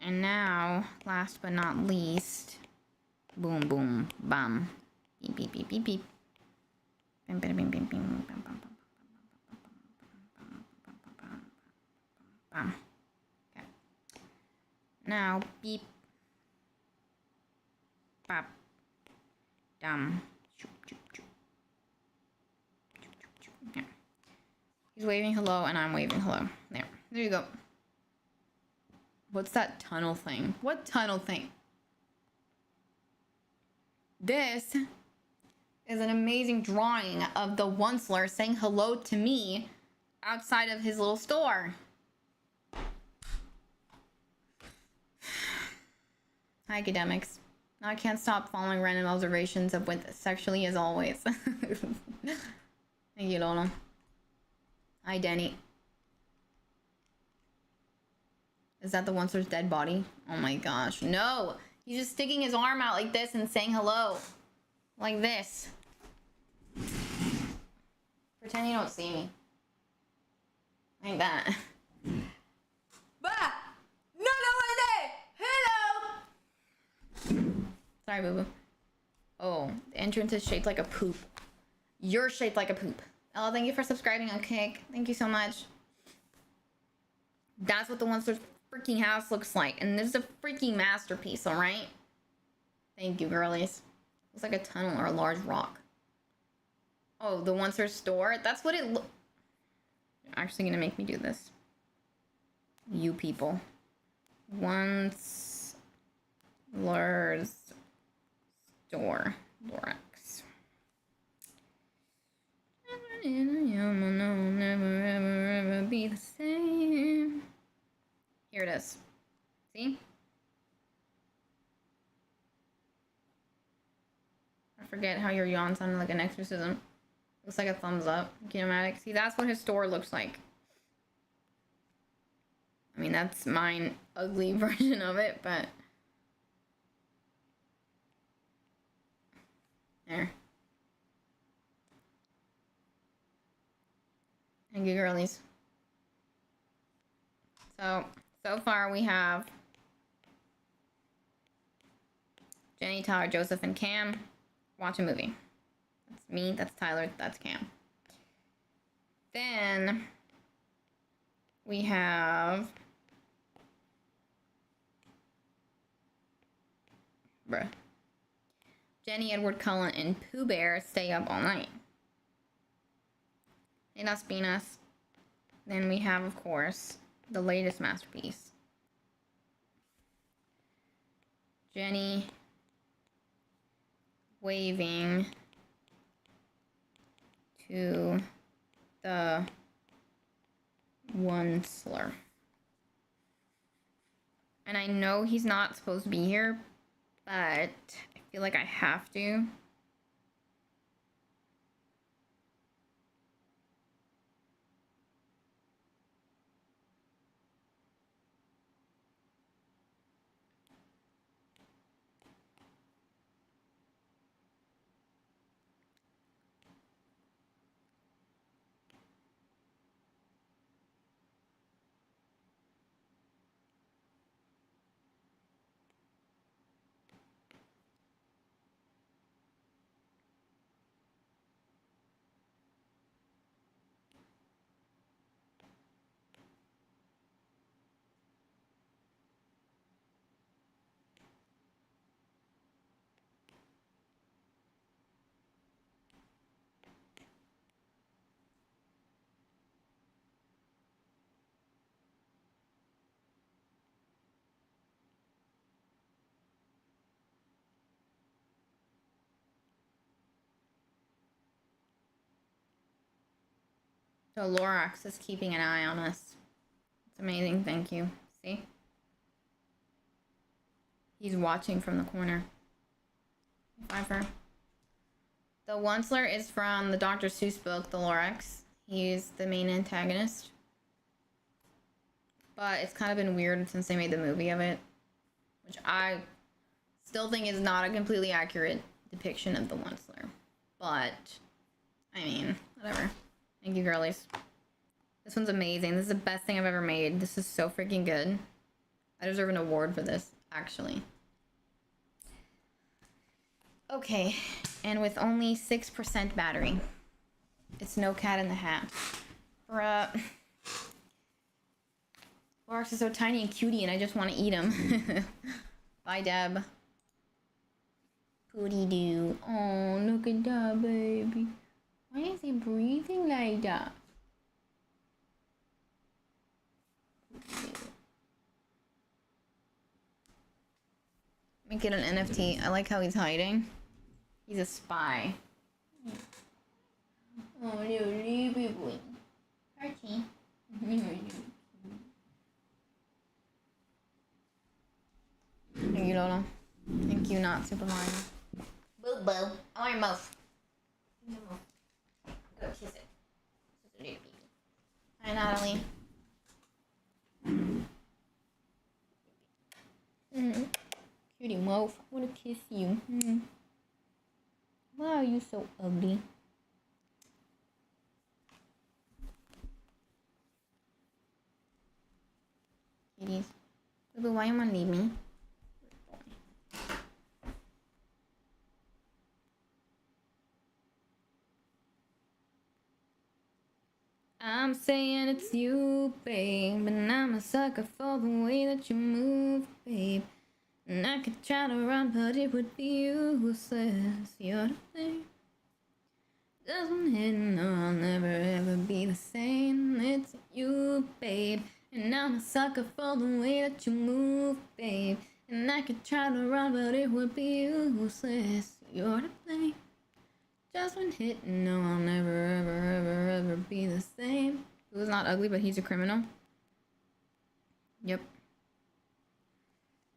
And now, last but not least, boom, boom, bum, beep, beep, beep, beep, beep. Bim, bim, bim, bim, bim, bum, bum, bum, bum. Okay. Now, beep, bop, dum. Yeah. He's waving hello, and I'm waving hello. There you go. What's that tunnel thing? What tunnel thing? This is an amazing drawing of the Onceler saying hello to me outside of his little store. Hi, academics. Now I can't stop following random observations of what sexually as always. Thank you, Lola. Hi, Denny. Is that the Onceler's dead body? Oh my gosh. No! He's just sticking his arm out like this and saying hello. Like this. Pretend you don't see me. Like that. Bah! No, hello! Sorry, boo-boo. Oh, the entrance is shaped like a poop. You're shaped like a poop. Oh, thank you for subscribing on Kick. Thank you so much. That's what the Onceler's freaking house looks like. And this is a freaking masterpiece, alright? Thank you, girlies. Looks like a tunnel or a large rock. Oh, the Onceler's store? That's what it looks... You're actually gonna make me do this. You people. Onceler's store. Lorax. Never, ever, ever be the same. Here it is. See? I forget how your yawn sounded like an exorcism. Looks like a thumbs up. Kinematic. See, that's what his store looks like. I mean, that's mine ugly version of it, but... There. Thank you, girlies. So far we have Jenny, Tyler, Joseph, and Cam watch a movie. That's me, that's Tyler, that's Cam. Then we have Jenny, Edward Cullen, and Pooh Bear stay up all night. Hey, that's Venus. Then we have, of course, the latest masterpiece. Jenny waving to the Onceler. And I know he's not supposed to be here, but I feel like I have to. So Lorax is keeping an eye on us. It's amazing, thank you. See? He's watching from the corner. Pfeiffer. The Onceler is from the Dr. Seuss book, The Lorax. He's the main antagonist. But it's kind of been weird since they made the movie of it. Which I still think is not a completely accurate depiction of the Onceler. But, I mean, whatever. Thank you, girlies. This one's amazing. This is the best thing I've ever made. This is so freaking good. I deserve an award for this, actually. Okay, and with only 6% battery. It's no cat in the hat. Bruh. Lorax is so tiny and cutie and I just want to eat him. Bye, Deb. Pooty doo. Oh, look at that, baby. Why is he breathing like that? Make it an NFT. I like how he's hiding. He's a spy. Oh, little baby boy. Archie. Thank you, Lola. Thank you, not Super Mario. Boo boo. I want your mouth. Go kiss it. Just a little baby. Hi, Natalie. Cutie mouth. I want to kiss you. Why are you so ugly? Kitties. Boo, why you wanna leave me? I'm saying it's you, babe, and I'm a sucker for the way that you move, babe. And I could try to run, but it would be useless. You're the thing. Doesn't hit, no, I'll never ever be the same. It's you, babe, and I'm a sucker for the way that you move, babe. And I could try to run, but it would be useless. You're the thing. Just one hit, no, I'll never, ever, ever, ever be the same. Who's not ugly, but he's a criminal. Yep.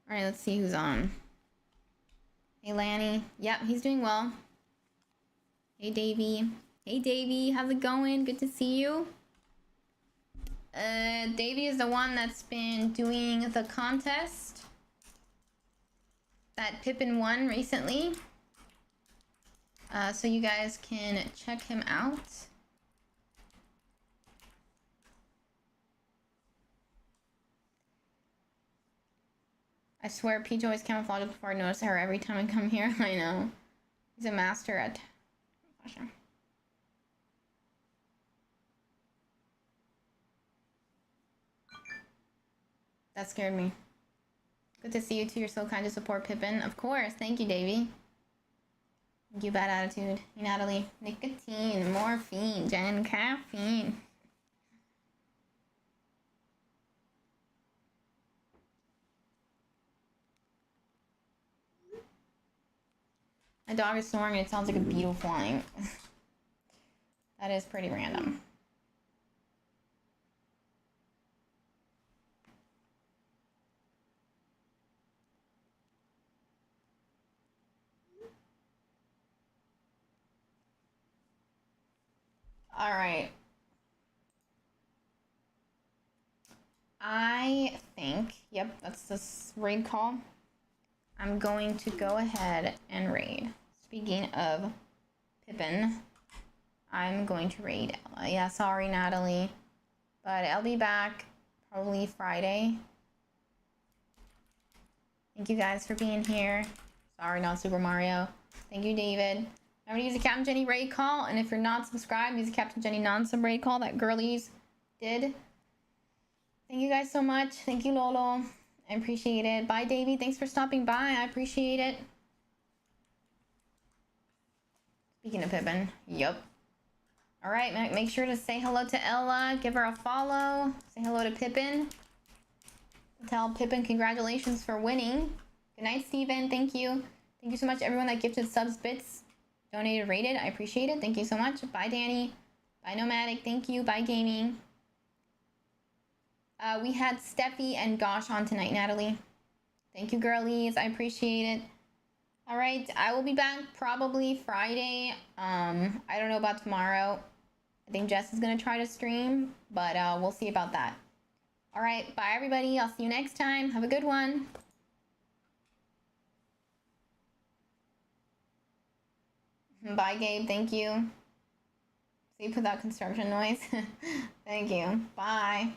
Alright, let's see who's on. Hey, Lanny. Yep, he's doing well. Hey, Davey. Hey, Davey. How's it going? Good to see you. Davey is the one that's been doing the contest that Pippin won recently. So you guys can check him out. I swear, Peach always camouflages before I notice her every time I come here. I know. He's a master at fashion. That scared me. Good to see you too. You're so kind to support Pippin. Of course. Thank you, Davey. Thank you, bad attitude. Hey, Natalie. Nicotine, morphine, Jen, caffeine. My dog is snoring and it sounds like a beetle flying. That is pretty random. All right. I think, yep, that's this raid call. I'm going to go ahead and raid. Speaking of Pippin, I'm going to raid Ella. Yeah, sorry, Natalie. But I'll be back probably Friday. Thank you guys for being here. Sorry, not Super Mario. Thank you, David. Remember to use the Captain Jenny raid call, and if you're not subscribed, use the Captain Jenny non-sub raid call that girlies did. Thank you guys so much. Thank you, Lolo. I appreciate it. Bye, Davey. Thanks for stopping by. I appreciate it. Speaking of Pippin, yep. All right, make sure to say hello to Ella. Give her a follow. Say hello to Pippin. Tell Pippin congratulations for winning. Good night, Steven. Thank you. Thank you so much, everyone that gifted subs, bits, donated, rated. I appreciate it. Thank you so much. Bye, Danny. Bye, Nomadic. Thank you. Bye, Gaming. We had Steffi and Gosh on tonight, Natalie. Thank you, girlies. I appreciate it. All right, I will be back probably Friday. I don't know about tomorrow. I think Jess is gonna try to stream, but we'll see about that. All right, bye everybody. I'll see you next time. Have a good one. Bye, Gabe. Thank you. See, put that construction noise. Thank you. Bye.